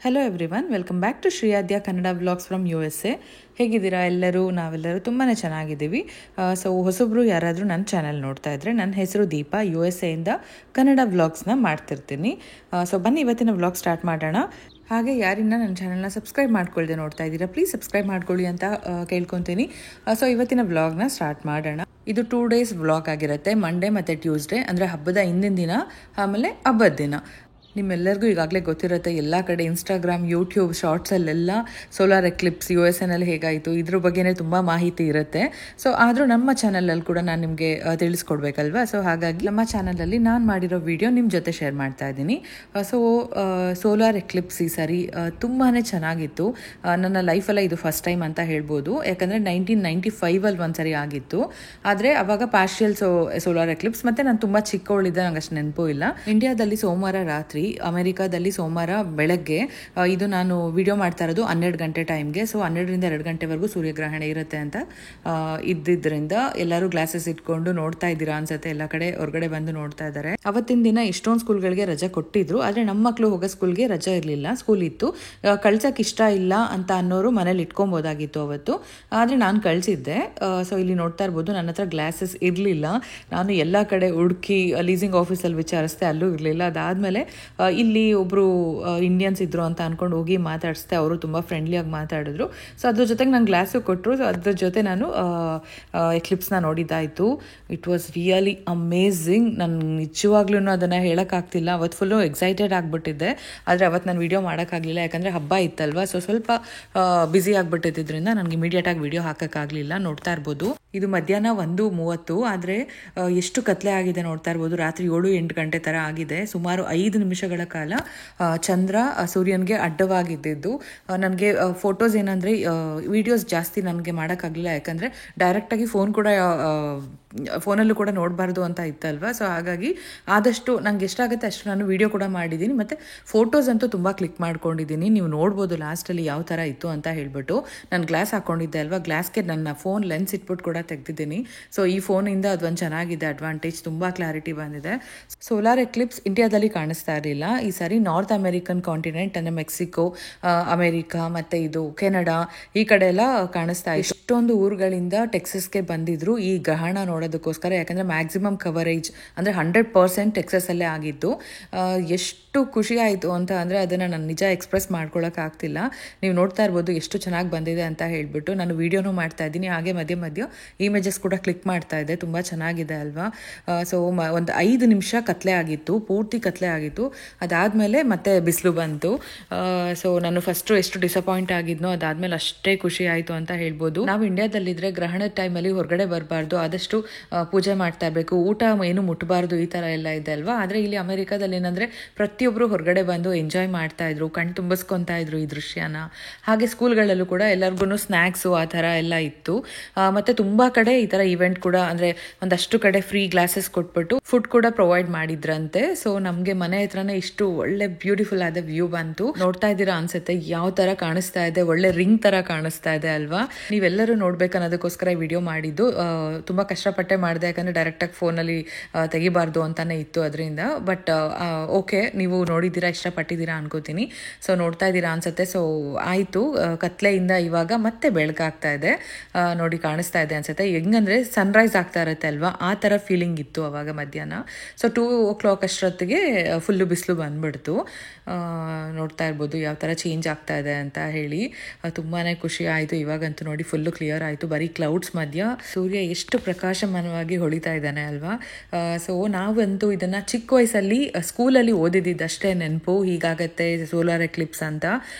Hello everyone, welcome back to Shriyadya Kannada vlogs from USA. ಹೇಗಿದ್ದೀರಾ ಎಲ್ಲರೂ? ನಾವೆಲ್ಲರೂ ತುಂಬಾ ಚೆನ್ನಾಗಿದ್ದೀವಿ. ಸೊ ಹೊಸಬ್ರು ಯಾರಾದರೂ ನನ್ನ ಚಾನಲ್ ನೋಡ್ತಾ ಇದ್ದರೆ, ನನ್ನ ಹೆಸರು ದೀಪಾ, USA ಕನ್ನಡ ವ್ಲಾಗ್ಸ್ನ ಮಾಡ್ತಿರ್ತೀನಿ. ಸೊ ಬನ್ನಿ ಇವತ್ತಿನ ವ್ಲಾಗ್ ಸ್ಟಾರ್ಟ್ ಮಾಡೋಣ. ಹಾಗೆ ಯಾರಿನ್ನ ನನ್ನ ಚಾನಲ್ನ ಸಬ್ಸ್ಕ್ರೈಬ್ ಮಾಡ್ಕೊಳ್ದೆ ನೋಡ್ತಾ ಇದ್ದೀರಾ, ಪ್ಲೀಸ್ ಸಬ್ಸ್ಕ್ರೈಬ್ ಮಾಡ್ಕೊಳ್ಳಿ ಅಂತ ಕೇಳ್ಕೊತೀನಿ. ಸೊ ಇವತ್ತಿನ ವ್ಲಾಗ್ನ ಸ್ಟಾರ್ಟ್ ಮಾಡೋಣ. ಇದು 2 days ವ್ಲಾಗ್ ಆಗಿರುತ್ತೆ, ಮಂಡೇ ಮತ್ತು ಟ್ಯೂಸ್ಡೇ, ಅಂದರೆ ಹಬ್ಬದ ಹಿಂದಿನ ದಿನ ಆಮೇಲೆ ಹಬ್ಬದ ದಿನ. ನಿಮ್ಮೆಲ್ಲರಿಗೂ ಈಗಾಗಲೇ ಗೊತ್ತಿರುತ್ತೆ, ಎಲ್ಲ ಕಡೆ ಇನ್ಸ್ಟಾಗ್ರಾಮ್, ಯೂಟ್ಯೂಬ್ ಶಾರ್ಟ್ಸಲ್ಲೆಲ್ಲ ಸೋಲಾರ್ ಎಕ್ಲಿಪ್ಸ್ USA ಹೇಗಾಯಿತು ಇದ್ರ ಬಗ್ಗೆನೇ ತುಂಬ ಮಾಹಿತಿ ಇರುತ್ತೆ. ಸೊ ಆದರೂ ನಮ್ಮ ಚಾನಲಲ್ಲಿ ಕೂಡ ನಾನು ನಿಮಗೆ ತಿಳಿಸ್ಕೊಡ್ಬೇಕಲ್ವಾ. ಸೊ ಹಾಗಾಗಿ ನಮ್ಮ ಚಾನಲಲ್ಲಿ ನಾನು ಮಾಡಿರೋ ವಿಡಿಯೋ ನಿಮ್ಮ ಜೊತೆ ಶೇರ್ ಮಾಡ್ತಾ ಇದ್ದೀನಿ. ಸೊ ಸೋಲಾರ್ ಎಕ್ಲಿಪ್ಸ್ ಈ ಸಾರಿ ತುಂಬಾ ಚೆನ್ನಾಗಿತ್ತು. ನನ್ನ ಲೈಫಲ್ಲೇ ಇದು ಫಸ್ಟ್ ಟೈಮ್ ಅಂತ ಹೇಳ್ಬೋದು, ಯಾಕಂದರೆ 1995 ಒಂದ್ಸರಿ ಆಗಿತ್ತು. ಆದರೆ ಅವಾಗ ಪಾರ್ಷಿಯಲ್ ಸೋಲಾರ್ ಎಕ್ಲಿಪ್ಸ್, ಮತ್ತು ನಾನು ತುಂಬ ಚಿಕ್ಕವಳಿದ್ದೆ, ನಂಗೆ ಅಷ್ಟು ನೆನಪು ಇಲ್ಲ. ಇಂಡಿಯಾದಲ್ಲಿ ಸೋಮವಾರ ರಾತ್ರಿ, ಅಮೆರಿಕಾದಲ್ಲಿ ಸೋಮವಾರ ಬೆಳಗ್ಗೆ ಇದು ನಾನು ವಿಡಿಯೋ ಮಾಡ್ತಾ ಇರೋದು 12 ಗಂಟೆ ಟೈಮ್ಗೆ. ಸೊ 12ರಿಂದ 2 ಗಂಟೆವರೆಗೂ ಸೂರ್ಯಗ್ರಹಣ ಇರುತ್ತೆ ಅಂತ ಇದ್ದಿದ್ದರಿಂದ ಎಲ್ಲರೂ ಗ್ಲಾಸಸ್ ಇಟ್ಕೊಂಡು ನೋಡ್ತಾ ಇದ್ದೀರಾ ಅನ್ಸುತ್ತೆ. ಎಲ್ಲ ಕಡೆ ಹೊರಗಡೆ ಬಂದು ನೋಡ್ತಾ ಇದ್ದಾರೆ. ಅವತ್ತಿನ ದಿನ ಎಷ್ಟೊಂದು ಸ್ಕೂಲ್ಗಳಿಗೆ ರಜೆ ಕೊಟ್ಟಿದ್ರು, ಆದರೆ ನಮ್ಮ ಮಕ್ಕಳು ಹೋಗೋ ಸ್ಕೂಲ್ಗೆ ರಜೆ ಇರಲಿಲ್ಲ, ಸ್ಕೂಲ್ ಇತ್ತು. ಕಳ್ಸಕ್ಕೆ ಇಷ್ಟ ಇಲ್ಲ ಅಂತ ಅನ್ನೋರು ಮನೇಲಿ ಇಟ್ಕೊಬೋದಾಗಿತ್ತು ಅವತ್ತು, ಆದರೆ ನಾನು ಕಳಿಸಿದ್ದೆ. ಸೊ ಇಲ್ಲಿ ನೋಡ್ತಾ ಇರ್ಬೋದು, ನನ್ನ ಹತ್ರ ಗ್ಲಾಸಸ್ ಇರಲಿಲ್ಲ. ನಾನು ಎಲ್ಲ ಕಡೆ ಹುಡುಕಿ ಲೀಸಿಂಗ್ ಆಫೀಸಲ್ಲಿ ವಿಚಾರಿಸ್ದೆ, ಅಲ್ಲೂ ಇರಲಿಲ್ಲ. ಅದಾದಮೇಲೆ ಇಲ್ಲಿ ಒಬ್ಬರು ಇಂಡಿಯನ್ಸ್ ಇದ್ರು ಅಂತ ಅಂದ್ಕೊಂಡು ಹೋಗಿ ಮಾತಾಡಿಸ್ದೆ. ಅವರು ತುಂಬ ಫ್ರೆಂಡ್ಲಿಯಾಗಿ ಮಾತಾಡಿದ್ರು. ಸೊ ಅದ್ರ ಜೊತೆಗೆ ನಂಗೆ ಗ್ಲಾಸು ಕೊಟ್ಟರು. ಸೊ ಅದ್ರ ಜೊತೆ ನಾನು ಎಕ್ಲಿಪ್ಸ್ನ ನೋಡಿದ್ದಾಯಿತು. It was really amazing. ನಾನು ನಿಜವಾಗ್ಲೂ ಅದನ್ನು ಹೇಳೋಕ್ಕಾಗ್ತಿಲ್ಲ. ಅವತ್ತು ಫುಲ್ಲು ಎಕ್ಸೈಟೆಡ್ ಆಗಿಬಿಟ್ಟಿದ್ದೆ, ಆದರೆ ಅವತ್ತು ನಾನು ವೀಡಿಯೋ ಮಾಡೋಕ್ಕಾಗಲಿಲ್ಲ, ಯಾಕಂದರೆ ಹಬ್ಬ ಇತ್ತಲ್ವ. ಸೊ ಸ್ವಲ್ಪ ಬ್ಯುಸಿ ಆಗಿಬಿಟ್ಟಿದ್ದರಿಂದ ನನಗೆ ಇಮಿಡಿಯೇಟಾಗಿ ವೀಡಿಯೋ ಹಾಕೋಕ್ಕಾಗಲಿಲ್ಲ. ನೋಡ್ತಾ ಇರ್ಬೋದು, ಇದು ಮಧ್ಯಾಹ್ನ 1:30, ಆದರೆ ಎಷ್ಟು ಕತ್ಲೆ ಆಗಿದೆ ನೋಡ್ತಾ ಇರ್ಬೋದು. ರಾತ್ರಿ 7-8 ಗಂಟೆ ಥರ ಆಗಿದೆ. ಸುಮಾರು 5 ನಿಮಿಷಗಳ ಕಾಲ ಚಂದ್ರ ಸೂರ್ಯನಿಗೆ ಅಡ್ಡವಾಗಿದ್ದು. ನನಗೆ ಫೋಟೋಸ್ ಏನಂದರೆ ವಿಡಿಯೋಸ್ ಜಾಸ್ತಿ ನನಗೆ ಮಾಡೋಕ್ಕಾಗಲಿಲ್ಲ, ಯಾಕಂದರೆ ಡೈರೆಕ್ಟಾಗಿ ಫೋನಲ್ಲೂ ಕೂಡ ನೋಡಬಾರ್ದು ಅಂತ ಇತ್ತಲ್ವ. ಸೊ ಹಾಗಾಗಿ ಆದಷ್ಟು ನಂಗೆ ಎಷ್ಟಾಗುತ್ತೆ ಅಷ್ಟು ನಾನು ವಿಡಿಯೋ ಕೂಡ ಮಾಡಿದ್ದೀನಿ, ಮತ್ತು ಫೋಟೋಸ್ ಅಂತೂ ತುಂಬ ಕ್ಲಿಕ್ ಮಾಡ್ಕೊಂಡಿದ್ದೀನಿ. ನೀವು ನೋಡ್ಬೋದು ಲಾಸ್ಟಲ್ಲಿ ಯಾವ ಥರ ಇತ್ತು ಅಂತ ಹೇಳ್ಬಿಟ್ಟು. ನಾನು ಗ್ಲಾಸ್ ಹಾಕ್ಕೊಂಡಿದ್ದೆ ಅಲ್ವಾ, ಗ್ಲಾಸ್ಗೆ ನನ್ನ ಫೋನ್ ಲೆನ್ಸ್ ಇಟ್ಬಿಟ್ಟು ಕೂಡ ತೆಗೆದಿದ್ದೀನಿ. ಸೊ ಈ ಫೋನಿಂದ ಅದೊಂದು ಚೆನ್ನಾಗಿದೆ ಅಡ್ವಾಂಟೇಜ್, ತುಂಬ ಕ್ಲಾರಿಟಿ ಬಂದಿದೆ. ಸೋಲಾರ್ ಎಕ್ಲಿಪ್ಸ್ ಇಂಡಿಯಾದಲ್ಲಿ ಕಾಣಿಸ್ತಾ ಇರಲಿಲ್ಲ. ಈ ಸಾರಿ ನಾರ್ತ್ ಅಮೆರಿಕನ್ ಕಾಂಟಿನೆಂಟ್, ಅಂದರೆ ಮೆಕ್ಸಿಕೋ, ಅಮೆರಿಕಾ ಮತ್ತು ಇದು ಕೆನಡಾ, ಈ ಕಡೆ ಎಲ್ಲ ಕಾಣಿಸ್ತಾ ಇತ್ತು. ಎಷ್ಟೊಂದು ಊರುಗಳಿಂದ ಟೆಕ್ಸಸ್ಗೆ ಬಂದಿದ್ರು ಈ ಗ್ರಹಣ ನೋಡೋದಕ್ಕೋಸ್ಕರ, ಯಾಕಂದರೆ ಮ್ಯಾಕ್ಸಿಮಮ್ ಕವರೇಜ್ ಅಂದರೆ 100% ಟೆಕ್ಸಸಲ್ಲೇ ಆಗಿತ್ತು. ಎಷ್ಟು ಖುಷಿ ಆಯಿತು ಅಂತ ಅಂದರೆ ಅದನ್ನು ನಾನು ನಿಜ ಎಕ್ಸ್ಪ್ರೆಸ್ ಮಾಡ್ಕೊಳ್ಳೋಕ್ಕಾಗ್ತಿಲ್ಲ. ನೀವು ನೋಡ್ತಾ ಇರ್ಬೋದು ಎಷ್ಟು ಚೆನ್ನಾಗಿ ಬಂದಿದೆ ಅಂತ ಹೇಳಿಬಿಟ್ಟು. ನಾನು ವೀಡಿಯೋನೂ ಮಾಡ್ತಾ ಇದ್ದೀನಿ, ಹಾಗೆ ಮಧ್ಯ ಇಮೇಜಸ್ ಕೂಡ ಕ್ಲಿಕ್ ಮಾಡ್ತಾ ಇದ್ದೆ. ತುಂಬ ಚೆನ್ನಾಗಿದೆ ಅಲ್ವಾ. ಸೊ ಒಂದು 5 ನಿಮಿಷ ಕತ್ಲೆ ಆಗಿತ್ತು, ಪೂರ್ತಿ ಕತ್ಲೆ ಆಗಿತ್ತು. ಅದಾದಮೇಲೆ ಮತ್ತೆ ಬಿಸಿಲು ಬಂತು. ಸೊ ನಾನು ಫಸ್ಟು ಎಷ್ಟು ಡಿಸಪಾಯಿಂಟ್ ಆಗಿದ್ನೋ, ಅದಾದಮೇಲೆ ಅಷ್ಟೇ ಖುಷಿ ಆಯಿತು ಅಂತ ಹೇಳ್ಬೋದು. ನಾವು ಇಂಡಿಯಾದಲ್ಲಿದ್ದರೆ ಗ್ರಹಣದ ಟೈಮಲ್ಲಿ ಹೊರಗಡೆ ಬರಬಾರ್ದು, ಆದಷ್ಟು ಪೂಜೆ ಮಾಡ್ತಾ ಇರಬೇಕು, ಊಟ ಏನು ಮುಟ್ಟಬಾರ್ದು, ಈ ಥರ ಎಲ್ಲ ಇದೆ ಅಲ್ವಾ. ಆದರೆ ಇಲ್ಲಿ ಅಮೆರಿಕಾದಲ್ಲಿ ಏನಂದರೆ ಪ್ರತಿಯೊಬ್ಬರು ಹೊರಗಡೆ ಬಂದು ಎಂಜಾಯ್ ಮಾಡ್ತಾ ಇದ್ರು, ಕಣ್ಣು ತುಂಬಿಸ್ಕೊತಾ ಇದ್ರು ಈ ದೃಶ್ಯನ. ಹಾಗೆ ಸ್ಕೂಲ್ಗಳಲ್ಲೂ ಕೂಡ ಎಲ್ಲರಿಗೂ ಸ್ನ್ಯಾಕ್ಸು ಆ ಥರ ಎಲ್ಲ ಇತ್ತು. ಮತ್ತು ತುಂಬ ಕಡೆ ಈ ಥರ ಇವೆಂಟ್ ಕೂಡ, ಅಂದರೆ ಒಂದಷ್ಟು ಕಡೆ ಫ್ರೀ ಗ್ಲಾಸಸ್ ಕೊಟ್ಬಿಟ್ಟು ಫುಡ್ ಕೂಡ ಪ್ರೊವೈಡ್ ಮಾಡಿದ್ರಂತೆ. ಸೊ ನಮಗೆ ಮನೆ ಹತ್ರನೇ ಇಷ್ಟು ಒಳ್ಳೆ ಬ್ಯೂಟಿಫುಲ್ ಆದ ವ್ಯೂ ಬಂತು. ನೋಡ್ತಾ ಇದ್ದೀರಾ ಅನ್ಸುತ್ತೆ ಯಾವ ಥರ ಕಾಣಿಸ್ತಾ ಇದೆ, ಒಳ್ಳೆ ರಿಂಗ್ ಥರ ಕಾಣಿಸ್ತಾ ಇದೆ ಅಲ್ವಾ. ನೀವೆಲ್ಲರೂ ನೋಡ್ಬೇಕನ್ನೋದಕ್ಕೋಸ್ಕರ ಈ ವಿಡಿಯೋ ಮಾಡಿದ್ದು. ತುಂಬ ಕಷ್ಟಪಟ್ಟೆ ಮಾಡಿದೆ, ಯಾಕಂದರೆ ಡೈರೆಕ್ಟಾಗಿ ಫೋನಲ್ಲಿ ತೆಗಿಬಾರ್ದು ಅಂತಾನೆ ಇತ್ತು ಅದರಿಂದ. ಬಟ್ ಓಕೆ, ನೀವು ನೋಡಿದ್ದೀರಾ, ಇಷ್ಟಪಟ್ಟಿದ್ದೀರಾ ಅನ್ಕೋತೀನಿ. ಸೊ ನೋಡ್ತಾ ಇದ್ದೀರಾ ಅನ್ಸುತ್ತೆ. ಸೊ ಆಯಿತು, ಕತ್ಲೆಯಿಂದ ಇವಾಗ ಮತ್ತೆ ಬೆಳಕಾಗ್ತಾ ಇದೆ ನೋಡಿ, ಕಾಣಿಸ್ತಾ ಇದೆ ಅನ್ಸುತ್ತೆ. ಹೆಂಗಂದರೆ ಸನ್ರೈಸ್ ಆಗ್ತಾ ಇರುತ್ತೆ ಅಲ್ವಾ, ಆ ಥರ ಫೀಲಿಂಗ್ ಇತ್ತು ಅವಾಗ ಮಧ್ಯಾಹ್ನ. ಸೊ 2 o'clock ಅಷ್ಟೊತ್ತಿಗೆ ಫುಲ್ಲು ಬಿಸಿಲು ಬಂದ್ಬಿಡ್ತು. ನೋಡ್ತಾ ಇರ್ಬೋದು ಯಾವ ಥರ ಚೇಂಜ್ ಆಗ್ತಾ ಇದೆ ಅಂತ ಹೇಳಿ. ತುಂಬಾ ಖುಷಿ ಆಯಿತು. ಇವಾಗಂತೂ ನೋಡಿ ಫುಲ್ಲು ಕ್ಲಿಯರ್ ಆಯಿತು, ಬರೀ ಕ್ಲೌಡ್ಸ್ ಮಧ್ಯ ಸೂರ್ಯ ಎಷ್ಟು ಪ್ರಕಾಶಮಾನವಾಗಿ ಹೊಳಿತಾ ಇದ್ದಾನೆ ಅಲ್ವಾ. ಸೊ ನಾವಂತೂ ಇದನ್ನು ಚಿಕ್ಕ ವಯಸ್ಸಲ್ಲಿ ಸ್ಕೂಲಲ್ಲಿ ಓದಿದ್ದಷ್ಟೇ ನೆನಪು, ಹೀಗಾಗತ್ತೆ ಸೋಲಾರ್ ಎಕ್ಲಿಪ್ಸ್ ಅಂತ.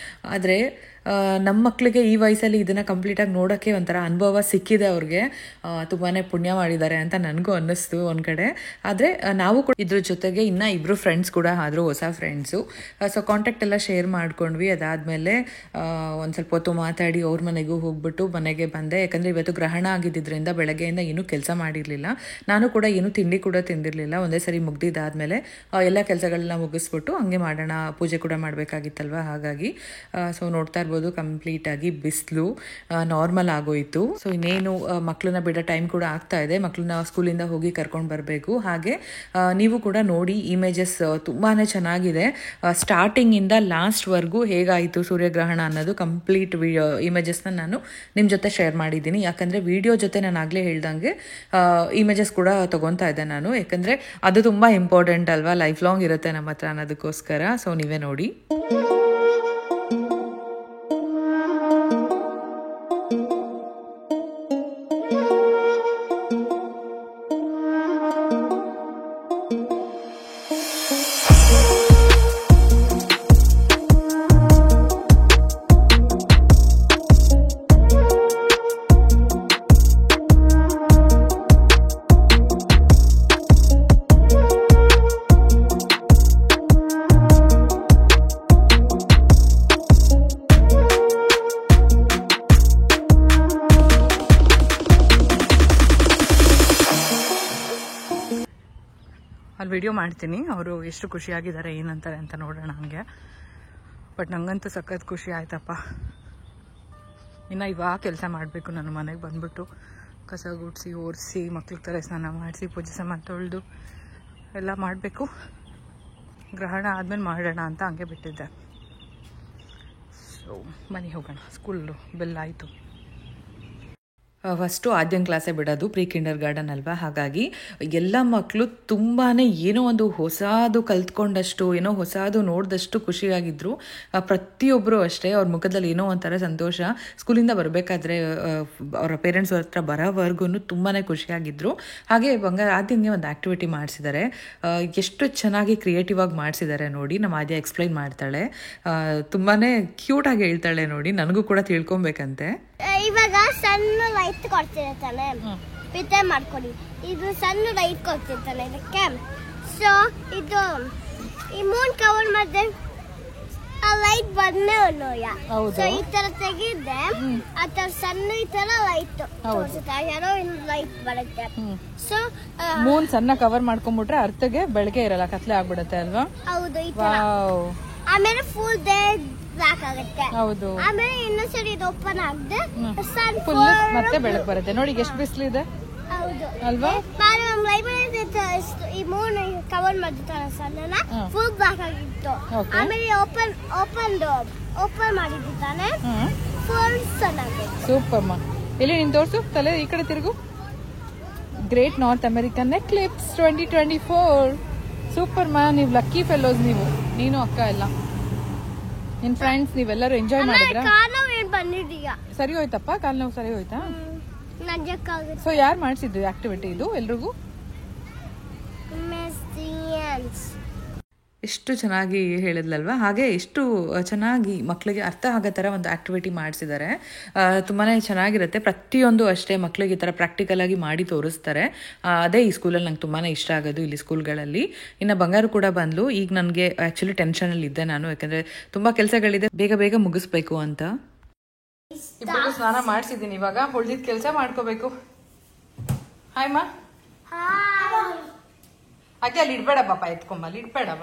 ಆದರೆ ನಮ್ಮ ಮಕ್ಕಳಿಗೆ ಈ ವಯಸ್ಸಲ್ಲಿ ಇದನ್ನು ಕಂಪ್ಲೀಟಾಗಿ ನೋಡೋಕ್ಕೆ ಒಂಥರ ಅನುಭವ ಸಿಕ್ಕಿದೆ ಅವ್ರಿಗೆ. ತುಂಬಾ ಪುಣ್ಯ ಮಾಡಿದ್ದಾರೆ ಅಂತ ನನಗೂ ಅನ್ನಿಸ್ತು ಒಂದು ಕಡೆ. ಆದರೆ ನಾವು ಕೂಡ ಇದ್ರ ಜೊತೆಗೆ ಇನ್ನೂ 2 ಫ್ರೆಂಡ್ಸ್ ಕೂಡ ಆದರು, ಹೊಸ ಫ್ರೆಂಡ್ಸು. ಸೊ ಕಾಂಟ್ಯಾಕ್ಟ್ ಎಲ್ಲ ಶೇರ್ ಮಾಡ್ಕೊಂಡ್ವಿ. ಅದಾದಮೇಲೆ ಒಂದು ಸ್ವಲ್ಪ ಹೊತ್ತು ಮಾತಾಡಿ ಅವ್ರ ಮನೆಗೂ ಹೋಗ್ಬಿಟ್ಟು ಮನೆಗೆ ಬಂದೆ. ಯಾಕಂದರೆ ಇವತ್ತು ಗ್ರಹಣ ಆಗಿದ್ದರಿಂದ ಬೆಳಗ್ಗೆಯಿಂದ ಏನೂ ಕೆಲಸ ಮಾಡಿರಲಿಲ್ಲ. ನಾನು ಕೂಡ ಏನೂ ತಿಂಡಿ ಕೂಡ ತಿಂದಿರಲಿಲ್ಲ. ಒಂದೇ ಸರಿ ಮುಗ್ದಿದ್ದಾದಮೇಲೆ ಎಲ್ಲ ಕೆಲಸಗಳನ್ನ ಮುಗಿಸ್ಬಿಟ್ಟು ಹಂಗೆ ಮಾಡೋಣ, ಪೂಜೆ ಕೂಡ ಮಾಡಬೇಕಾಗಿತ್ತಲ್ವ, ಹಾಗಾಗಿ. ಸೊ ನೋಡ್ತಾ ಇರ್ಬೋದು ಇರ್ಬೋದು ಕಂಪ್ಲೀಟಾಗಿ ಬಿಸಿಲು ನಾರ್ಮಲ್ ಆಗೋಯಿತು. ಸೊ ಇನ್ನೇನು ಮಕ್ಕಳನ್ನ ಬಿಡೋ ಟೈಮ್ ಕೂಡ ಆಗ್ತಾ ಇದೆ. ಮಕ್ಕಳನ್ನ ಸ್ಕೂಲಿಂದ ಹೋಗಿ ಕರ್ಕೊಂಡು ಬರಬೇಕು. ಹಾಗೆ ನೀವು ಕೂಡ ನೋಡಿ, ಇಮೇಜಸ್ ತುಂಬಾ ಚೆನ್ನಾಗಿದೆ. ಸ್ಟಾರ್ಟಿಂಗಿಂದ ಲಾಸ್ಟ್ವರೆಗೂ ಹೇಗಾಯಿತು ಸೂರ್ಯಗ್ರಹಣ ಅನ್ನೋದು ಕಂಪ್ಲೀಟ್ ಇಮೇಜಸ್ನ ನಾನು ನಿಮ್ಮ ಜೊತೆ ಶೇರ್ ಮಾಡಿದ್ದೀನಿ. ಯಾಕಂದರೆ ವಿಡಿಯೋ ಜೊತೆ ನಾನು ಆಗಲೇ ಹೇಳ್ದಂಗೆ ಇಮೇಜಸ್ ಕೂಡ ತೊಗೊತಾ ಇದ್ದೆ ನಾನು, ಯಾಕಂದರೆ ಅದು ತುಂಬ ಇಂಪಾರ್ಟೆಂಟ್ ಅಲ್ವಾ, ಲೈಫ್ ಲಾಂಗ್ ಇರುತ್ತೆ ನಮ್ಮ ಹತ್ರ ಅನ್ನೋದಕ್ಕೋಸ್ಕರ. ಸೊ ನೀವೇ ನೋಡಿ. ಅಲ್ಲಿ ವಿಡಿಯೋ ಮಾಡ್ತೀನಿ, ಅವರು ಎಷ್ಟು ಖುಷಿಯಾಗಿದ್ದಾರೆ ಏನಂತಾರೆ ಅಂತ ನೋಡೋಣ ಹಂಗೆ. ಬಟ್ ನಂಗಂತೂ ಸಖತ್ ಖುಷಿ ಆಯ್ತಪ್ಪ. ಇನ್ನು ಇವಾಗ ಕೆಲಸ ಮಾಡಬೇಕು. ನಾನು ಮನೆಗೆ ಬಂದ್ಬಿಟ್ಟು ಕಸ ಗುಡಿಸಿ ಒರೆಸಿ ಮಕ್ಳಿಗೆ ತಲೆ ಸ್ನಾನ ಮಾಡಿಸಿ ಪೂಜೆ ಸಾಮಾನು ತೊಳೆದು ಎಲ್ಲ ಮಾಡಬೇಕು. ಗ್ರಹಣ ಆದಮೇಲೆ ಮಾಡೋಣ ಅಂತ ಹಂಗೆ ಬಿಟ್ಟಿದ್ದೆ. ಸೊ ಮನೆಗೆ ಹೋಗೋಣ. ಸ್ಕೂಲು ಬೆಲ್ ಆಯಿತು. ಫಸ್ಟು ಆದ್ಯನ ಕ್ಲಾಸೇ ಬಿಡೋದು, ಪ್ರೀ ಕಿಂಡರ್ ಗಾರ್ಡನ್ ಅಲ್ವಾ, ಹಾಗಾಗಿ ಎಲ್ಲ ಮಕ್ಕಳು ತುಂಬಾ ಏನೋ ಒಂದು ಹೊಸದು ಕಲ್ತ್ಕೊಂಡಷ್ಟು, ಏನೋ ಹೊಸದು ನೋಡಿದಷ್ಟು ಖುಷಿಯಾಗಿದ್ದರು. ಪ್ರತಿಯೊಬ್ಬರು ಅಷ್ಟೇ, ಅವ್ರ ಮುಖದಲ್ಲಿ ಏನೋ ಒಂಥರ ಸಂತೋಷ. ಸ್ಕೂಲಿಂದ ಬರಬೇಕಾದ್ರೆ ಅವರ ಪೇರೆಂಟ್ಸ್ ಹತ್ರ ಬರೋವರೆಗೂ ತುಂಬಾ ಖುಷಿಯಾಗಿದ್ದರು. ಹಾಗೆ ಆದ್ಯಂಗೆ ಒಂದು ಆ್ಯಕ್ಟಿವಿಟಿ ಮಾಡಿಸಿದ್ದಾರೆ. ಎಷ್ಟು ಚೆನ್ನಾಗಿ ಕ್ರಿಯೇಟಿವ್ ಆಗಿ ಮಾಡಿಸಿದ್ದಾರೆ ನೋಡಿ. ನಮ್ಮ ಆದ್ಯ ಎಕ್ಸ್ಪ್ಲೈನ್ ಮಾಡ್ತಾಳೆ, ತುಂಬಾ ಕ್ಯೂಟಾಗಿ ಹೇಳ್ತಾಳೆ ನೋಡಿ. ನನಗೂ ಕೂಡ ತಿಳ್ಕೊಬೇಕಂತೆ. ಇವಾಗ ಸಣ್ಣ ಲೈಟ್ ಕೊಡ್ತಿರ್ತಾನೆ, ಪಿತೆ ಮಾಡ್ಕೊಡಿ. ಇದು ಸಣ್ಣ ಲೈಟ್ ಕೊಡ್ತಿರ್ತಾನೆ ಇದಕ್ಕೆ. ಸೊ ಇದು ಈ ಮೂನ್ ಕವರ್ ಮಾಡಿದ್ರೆ ಆ ಲೈಟ್ ಬಂದೇ ಉಳ್ಳೋಯ. ಸೊ ಈ ತರ ತೆಗಿದ್ರೆ ಆ ತರ ಸಣ್ಣ ಈ ತರ ಲೈಟ್ ತೋರಿಸುತ್ತೆ, ಯಾರೋ ಲೈಟ್ ಬರುತ್ತೆ. ಸೊ ಮೂನ್ ಸಣ್ಣ ಕವರ್ ಮಾಡ್ಕೊಂಡ್ಬಿಟ್ರೆ ಅರ್ಥಗೆ ಬೆಳಗ್ಗೆ ಇರಲ್ಲ, ಕತ್ಲೆ ಆಗ್ಬಿಡುತ್ತೆ ಅಲ್ವಾ? ಹೌದು, ಈ ತರ. ಆಮೇಲೆ ಫುಲ್ ಡೇ ಬ್ಲಾಕ್ ಆಗುತ್ತೆ. ಹೌದು. ಆಮೇಲೆ ಇನ್ನೊಂದ್ಸರಿ ಇದು ಓಪನ್ ಆಗದೆ ಫುಲ್ ಮತ್ತೆ ಬೆಳಕು ಬರುತ್ತೆ. ನೋಡಿ ಎಷ್ಟು ಬಿಸಿಲಿದೆ. ಹೌದು ಅಲ್ವಾ? ನಾನು ನಮ್ಮ ಲೈಬ್ರರಿ ಈ ಮೂನ್ ಕವರ್ ಮಾಡಿರ್ತಾನೆ ಸಣ್ಣ ಫುಲ್ ಬ್ಲಾಕ್ ಆಗಿತ್ತು. ಆಮೇಲೆ ಓಪನ್ ಮಾಡಿದ್ದಾನೆ ಫುಲ್ ಚೆನ್ನಾಗಿ. ಸೂಪರ್ ಮಾ. ಎಲ್ಲಿ ನೀನು ತೋರಿಸು, ತಲೆ ಈ ಕಡೆ ತಿರುಗು. Great North American eclipse 2024. Super ಮಾ. ನೀವು ಲಕ್ಕಿ ಫೆಲೋಸ್, ನೀನು ಅಕ್ಕ ಎಲ್ಲ ನಿನ್ ಫ್ರೆಂಡ್ಸ್ ನೀವೆಲ್ಲರೂ ಎಂಜಾಯ್ ಮಾಡಿದ್ರಾ? ಸರಿ ಹೋಯ್ತಪ್ಪ, ಕಾಲ್ ನೋವು ಸರಿ ಹೋಯ್ತಾ? ಸೊ ಯಾರು ಮಾಡಿಸಿದ್ರು ಆಕ್ಟಿವಿಟಿ ಇದು ಎಲ್ರಿಗೂ? ಎಷ್ಟು ಚೆನ್ನಾಗಿ ಹೇಳಿದ್ಲಲ್ವಾ. ಹಾಗೆ ಎಷ್ಟು ಚೆನ್ನಾಗಿ ಮಕ್ಕಳಿಗೆ ಅರ್ಥ ಆಗೋ ಥರ ಒಂದು ಆ್ಯಕ್ಟಿವಿಟಿ ಮಾಡಿಸಿದ್ದಾರೆ. ತುಂಬಾ ಚೆನ್ನಾಗಿರುತ್ತೆ. ಪ್ರತಿಯೊಂದು ಅಷ್ಟೇ ಮಕ್ಕಳಿಗೆ ಈ ಥರ ಪ್ರಾಕ್ಟಿಕಲಾಗಿ ಮಾಡಿ ತೋರಿಸ್ತಾರೆ. ಅದೇ ಈ ಸ್ಕೂಲಲ್ಲಿ ನಂಗೆ ತುಂಬಾ ಇಷ್ಟ ಆಗೋದು, ಇಲ್ಲಿ ಸ್ಕೂಲ್ಗಳಲ್ಲಿ. ಇನ್ನು ಬಂಗಾರು ಕೂಡ ಬಂದ್ಲು. ಈಗ ನನಗೆ ಆ್ಯಕ್ಚುಲಿ ಟೆನ್ಷನಲ್ಲಿ ಇದ್ದೆ ನಾನು, ಯಾಕಂದರೆ ತುಂಬ ಕೆಲಸಗಳಿದೆ, ಬೇಗ ಬೇಗ ಮುಗಿಸ್ಬೇಕು ಅಂತ. ಇಬ್ಬರಿಗೂ ಸ್ನಾನ ಮಾಡಿಸಿದ್ದೀನಿ. ಇವಾಗ ಉಳಿದಿದ್ದ ಕೆಲಸ ಮಾಡ್ಕೋಬೇಕು. ಹಾಯ್ ಮಾ. ಹಾಗೆ ಅಲ್ಲಿ ಇಡ್ಬೇಡ ಪಾಪ, ಎತ್ಕೊಂಬ, ಅಲ್ಲಿ ಇಡ್ಬೇಡವ.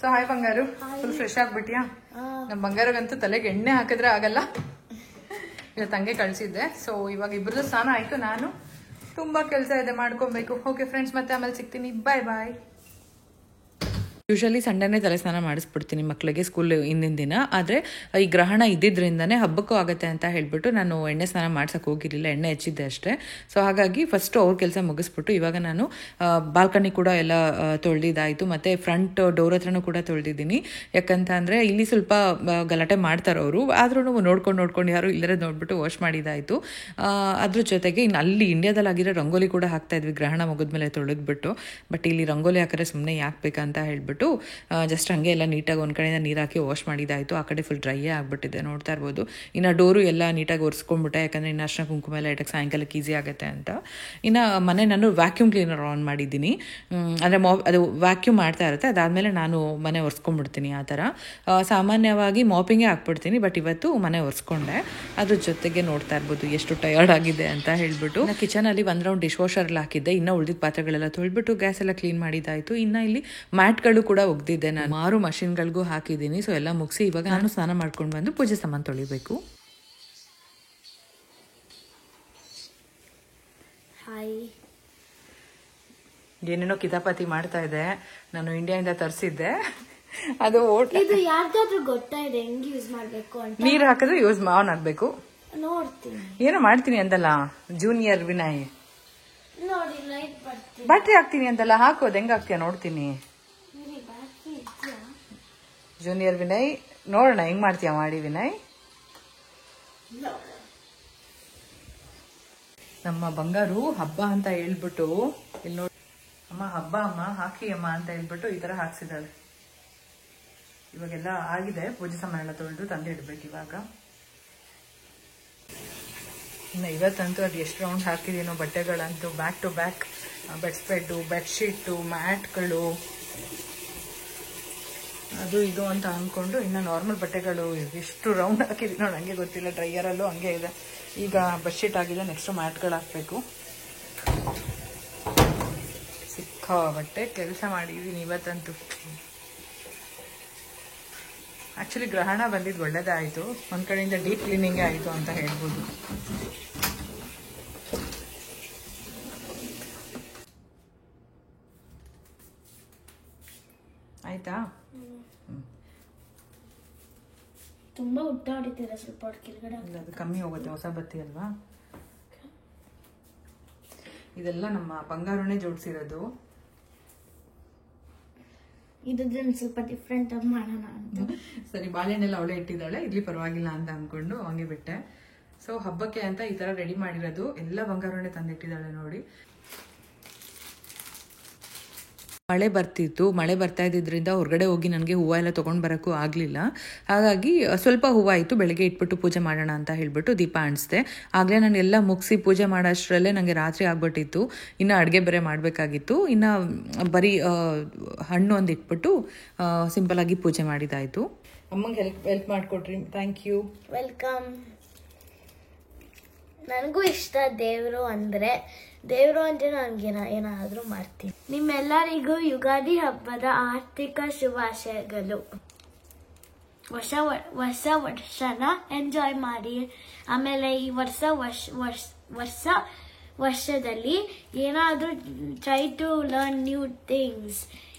ಸೊ ಹಾಯ್ ಬಂಗಾರು, ಫುಲ್ ಫ್ರೆಶ್ ಆಗ್ಬಿಟ್ಯಾ? ನಮ್ಮ ಬಂಗಾರಗಂತೂ ತಲೆಗೆ ಎಣ್ಣೆ ಹಾಕಿದ್ರೆ ಆಗಲ್ಲ, ಇವತ್ತು ಹಂಗೆ ಕಳಿಸಿದ್ದೆ. ಸೊ ಇವಾಗ ಇಬ್ಬರದು ಸ್ನಾನ ಆಯ್ತು. ನಾನು ತುಂಬಾ ಕೆಲಸ ಇದೆ, ಮಾಡ್ಕೊಬೇಕು. ಓಕೆ ಫ್ರೆಂಡ್ಸ್, ಮತ್ತೆ ಆಮೇಲೆ ಸಿಗ್ತೀನಿ. ಬಾಯ್ ಬಾಯ್. ಯೂಶಲಿ ಸಂಡೇನೇ ತಲೆ ಸ್ನಾನ ಮಾಡಿಸ್ಬಿಡ್ತೀನಿ ಮಕ್ಕಳಿಗೆ ಸ್ಕೂಲ್ ಹಿಂದಿನ ದಿನ. ಆದರೆ ಈ ಗ್ರಹಣ ಇದ್ದಿದ್ರಿಂದನೇ ಹಬ್ಬಕ್ಕೂ ಆಗುತ್ತೆ ಅಂತ ಹೇಳ್ಬಿಟ್ಟು ನಾನು ಎಣ್ಣೆ ಸ್ನಾನ ಮಾಡ್ಸಕ್ಕೆ ಹೋಗಿರಲಿಲ್ಲ, ಎಣ್ಣೆ ಹೆಚ್ಚಿದ್ದೆ ಅಷ್ಟೇ. ಸೊ ಹಾಗಾಗಿ ಫಸ್ಟು ಅವ್ರ ಕೆಲಸ ಮುಗಿಸ್ಬಿಟ್ಟು ಇವಾಗ ನಾನು ಬಾಲ್ಕನಿ ಕೂಡ ಎಲ್ಲ ತೊಳೆದಿದ್ದಾಯಿತು, ಮತ್ತು ಫ್ರಂಟ್ ಡೋರ್ ಹತ್ರನೂ ಕೂಡ ತೊಳೆದಿದ್ದೀನಿ. ಯಾಕಂತ ಅಂದರೆ ಇಲ್ಲಿ ಸ್ವಲ್ಪ ಗಲಾಟೆ ಮಾಡ್ತಾರೆ ಅವರು, ಆದ್ರೂ ನೋಡ್ಕೊಂಡು ಯಾರು ಇಲ್ಲರೇ ನೋಡ್ಬಿಟ್ಟು ವಾಶ್ ಮಾಡಿದ್ದಾಯಿತು. ಅದ್ರ ಜೊತೆಗೆ ಇನ್ನು ಅಲ್ಲಿ ಇಂಡಿಯಾದಲ್ಲಿ ಆಗಿರೋ ರಂಗೋಲಿ ಕೂಡ ಹಾಕ್ತಾಯಿದ್ವಿ ಗ್ರಹಣ ಮುಗಿದ್ಮೇಲೆ ತೊಳೆದ್ಬಿಟ್ಟು. ಬಟ್ ಇಲ್ಲಿ ರಂಗೋಲಿ ಹಾಕಿದ್ರೆ ಸುಮ್ಮನೆ ಯಾಕೆ ಬೇಕಂತ ಹೇಳ್ಬಿಟ್ಟು ಜಸ್ಟ್ ಹಂಗೆ ಎಲ್ಲ ನೀಟಾಗಿ ಒಂದು ಕಡೆಯಿಂದ ನೀರು ಹಾಕಿ ವಾಶ್ ಮಾಡಿದ್ದಾಯಿತು. ಆ ಕಡೆ ಫುಲ್ ಡ್ರೈಯೇ ಆಗಿಬಿಟ್ಟಿದೆ, ನೋಡ್ತಾ ಇರ್ಬೋದು. ಇನ್ನು ಡೋರು ಎಲ್ಲ ನೀಟಾಗಿ ಒರೆಸ್ಕೊಂಡ್ಬಿಟ್ಟೆ, ಯಾಕಂದರೆ ಇನ್ನು ಅರ್ಶಿನ ಕುಂಕುಮ ಎಲ್ಲ ಇಟ್ಟಕ್ಕೆ ಸಾಯಂಕಾಲಕ್ಕೆ ಈಸಿ ಆಗುತ್ತೆ ಅಂತ. ಇನ್ನು ಮನೆ ನಾನು ವ್ಯಾಕ್ಯೂಮ್ ಕ್ಲೀನರ್ ಆನ್ ಮಾಡಿದ್ದೀನಿ. ಅಂದರೆ ಅದು ವ್ಯಾಕ್ಯೂಮ್ ಮಾಡ್ತಾ ಇರುತ್ತೆ, ಅದಾದಮೇಲೆ ನಾನು ಮನೆ ಒರೆಸ್ಕೊಂಡ್ಬಿಡ್ತೀನಿ. ಆ ಥರ ಸಾಮಾನ್ಯವಾಗಿ ಮಾಪಿಂಗೇ ಹಾಕ್ಬಿಡ್ತೀನಿ, ಬಟ್ ಇವತ್ತು ಮನೆ ಒರೆಸ್ಕೊಂಡೆ. ಅದ್ರ ಜೊತೆಗೆ ನೋಡ್ತಾ ಇರ್ಬೋದು ಎಷ್ಟು ಟಯರ್ಡ್ ಆಗಿದೆ ಅಂತ ಹೇಳ್ಬಿಟ್ಟು. ಕಿಚನಲ್ಲಿ ಒಂದು ರೌಂಡ್ ಡಿಶ್ ವಾಷರಲ್ಲಿ ಹಾಕಿದ್ದೆ. ಇನ್ನೂ ಉಳಿದಿದ್ದ ಪಾತ್ರೆಗಳೆಲ್ಲ ತೊಳ್ಬಿಟ್ಟು ಗ್ಯಾಸ್ ಎಲ್ಲ ಕ್ಲೀನ್ ಮಾಡಿದ್ದಾಯಿತು. ಇನ್ನು ಇಲ್ಲಿ ಮ್ಯಾಟ್ಗಳು ಕೂಡ ಒಗ್ದಿದ್ದೆ ನಾನು 6 ಮಷಿನ್ಗಳಿಗೂ ಹಾಕಿದ್ದೀನಿ. ಸೊ ಎಲ್ಲ ಮುಗಿಸಿ ಇವಾಗ ನಾನು ಸ್ನಾನ ಮಾಡ್ಕೊಂಡು ಬಂದು ಪೂಜೆ ಸಾಮಾನು ತೊಳಿಬೇಕು. ಏನೇನೋ ಕಿತಾಪತಿ ಮಾಡ್ತಾ ಇದೆ. ನಾನು ಇಂಡಿಯಾದಿಂದ ತರಿಸಿದ್ದೆ, ಅದು ಇದು ಯಾರ್ದಾದ್ರೂ ಗೊತ್ತಾಯಿದೆ ಹೆಂಗ್ ಯೂಸ್ ಮಾಡ್ಬೇಕು ಅಂತ. ನೀರು ಹಾಕಿದ್ರೆ ಯೂಸ್ ಆನ್ ಆಗ್ಬೇಕು. ನೋಡ್ತೀನಿ, ಏನೋ ಮಾಡ್ತೀನಿ ಅಂತಲ್ಲ ಜೂನಿಯರ್ ವಿನಯ್. ನೋಡಿ ಲೈಟ್ ಬರ್ತೀನಿ, ಬ್ಯಾಟ್ರಿ ಹಾಕ್ತೀನಿ ಅಂತಲ್ಲ, ಹಾಕೋದು ಹೆಂಗ್ ಹಾಕ್ತೀಯ ನೋಡ್ತೀನಿ. ಜೂನಿಯರ್ ವಿನಯ್ ನೋಡೋಣ ಹೆಂಗ್ ಮಾಡ್ತೀಯ ಮಾಡಿ ವಿನಯ್. ನಮ್ಮ ಬಂಗಾರು ಹಬ್ಬ ಅಂತ ಹೇಳ್ಬಿಟ್ಟು ಇಲ್ಲಿ ನೋಡಿ ಅಮ್ಮ ಹಬ್ಬ ಅಮ್ಮ ಹಾಕಿ ಅಮ್ಮ ಅಂತ ಹೇಳ್ಬಿಟ್ಟು ಈ ತರ ಹಾಕ್ಸಿದಾಳೆ. ಇವಾಗೆಲ್ಲ ಆಗಿದೆ, ಪೂಜೆ ಸಾಮಾನೆಲ್ಲ ತೊಳೆದು ತಂದೆ ಇಡ್ಬೇಕು ಇವಾಗ. ಇನ್ನು ಇವತ್ತಂತೂ ಅದು ಎಷ್ಟು ರೌಂಡ್ ಹಾಕಿದೀನೋ ಬಟ್ಟೆಗಳಂತೂ back to back. Bedspread, bedsheet, ಮ್ಯಾಟ್ಗಳು, ಅದು ಇದು ಅಂತ ಅಂದ್ಕೊಂಡು ಇನ್ನು ನಾರ್ಮಲ್ ಬಟ್ಟೆಗಳು ಎಷ್ಟು ರೌಂಡ್ ಹಾಕಿದೀನೋ ನನಗೆ ಗೊತ್ತಿಲ್ಲ. ಡ್ರೈಯರಲ್ಲೂ ಹಂಗೆ ಇದೆ. ಈಗ ಬೆಡ್ಶೀಟ್ ಆಗಿದೆ, ನೆಕ್ಸ್ಟ್ ಮ್ಯಾಟ್ಗಳು ಹಾಕಬೇಕು. ಸಿಕ್ಕಾಪಟ್ಟೆ ಕೆಲಸ ಮಾಡಿದ್ದೀನಿ ಇವತ್ತಂತೂ. ಆಕ್ಚುಲಿ ಗ್ರಹಣ ಬಂದಿದ್ದು ಒಳ್ಳೇದಾಯಿತು, ಒಂದು ಕಡೆಯಿಂದ ಡೀಪ್ ಕ್ಲೀನಿಂಗೇ ಆಯಿತು ಅಂತ ಹೇಳ್ಬೋದು. ಆಯ್ತಾ? ತುಂಬಾ ಉದ್ದ ಹೊಡಿತೀರಾ, ಸ್ವಲ್ಪ ಕೆಳಗಡೆ ಅದು ಕಮ್ಮಿ ಹೋಗುತ್ತೆ, ಹೊಸ ಬತ್ತಿ ಅಲ್ವಾ. ಇದೆಲ್ಲ ನಮ್ಮ ಬಂಗಾರನೇ ಜೋಡಿಸಿರೋದು. ಇದನ್ನ ಸ್ವಲ್ಪ ಡಿಫ್ರೆಂಟ್ ಆಗಿ ಮಾಡೋಣ ಅಂತ. ಸರಿ, ಬಾಳೆಹಣ್ಣೆಲ್ಲ ಅವಳೇ ಇಟ್ಟಿದ್ದಾಳೆ, ಇರ್ಲಿ ಪರವಾಗಿಲ್ಲ ಅಂತ ಅನ್ಕೊಂಡು ಹಂಗೆ ಬಿಟ್ಟೆ. ಸೊ ಹಬ್ಬಕ್ಕೆ ಅಂತ ಈ ತರ ರೆಡಿ ಮಾಡಿರೋದು ಎಲ್ಲ ಬಂಗಾರನೇ ತಂದಿಟ್ಟಿದ್ದಾಳೆ ನೋಡಿ. ಮಳೆ ಬರ್ತಿತ್ತು, ಮಳೆ ಬರ್ತಾ ಇದ್ದಿದ್ದರಿಂದ ಹೊರಗಡೆ ಹೋಗಿ ನನಗೆ ಹೂವು ಎಲ್ಲ ತೊಗೊಂಡು ಬರೋಕ್ಕೂ ಆಗಲಿಲ್ಲ. ಹಾಗಾಗಿ ಸ್ವಲ್ಪ ಹೂವು ಆಯಿತು, ಬೆಳಗ್ಗೆ ಇಟ್ಬಿಟ್ಟು ಪೂಜೆ ಮಾಡೋಣ ಅಂತ ಹೇಳಿಬಿಟ್ಟು ದೀಪ ಅಂಟಿಸ್ದೆ. ಆಗಲೇ ನಾನು ಎಲ್ಲ ಮುಗಿಸಿ ಪೂಜೆ ಮಾಡೋಷ್ಟರಲ್ಲೇ ನನಗೆ ರಾತ್ರಿ ಆಗ್ಬಿಟ್ಟಿತ್ತು. ಇನ್ನು ಅಡುಗೆ ಬೇರೆ ಮಾಡಬೇಕಾಗಿತ್ತು. ಇನ್ನು ಬರೀ ಹಣ್ಣು ಒಂದು ಇಟ್ಬಿಟ್ಟು ಸಿಂಪಲಾಗಿ ಪೂಜೆ ಮಾಡಿದ್ದಾಯಿತು. ಅಮ್ಮಂಗೆ ಹೆಲ್ಪ್ ಮಾಡಿಕೊಟ್ರಿ, ಥ್ಯಾಂಕ್ ಯು. ವೆಲ್ಕಮ್. ನನಗೂ ಇಷ್ಟ ದೇವರು ಅಂದರೆ ನನಗೆ ಏನಾದರೂ ಮಾಡ್ತೀನಿ. ನಿಮ್ಮೆಲ್ಲರಿಗೂ ಯುಗಾದಿ ಹಬ್ಬದ ಆರ್ಥಿಕ ಶುಭಾಶಯಗಳು. ಹೊಸ ವರ್ಷನ ಎಂಜಾಯ್ ಮಾಡಿ. ಆಮೇಲೆ ಈ ವರ್ಷದಲ್ಲಿ ಏನಾದರೂ try to learn new things.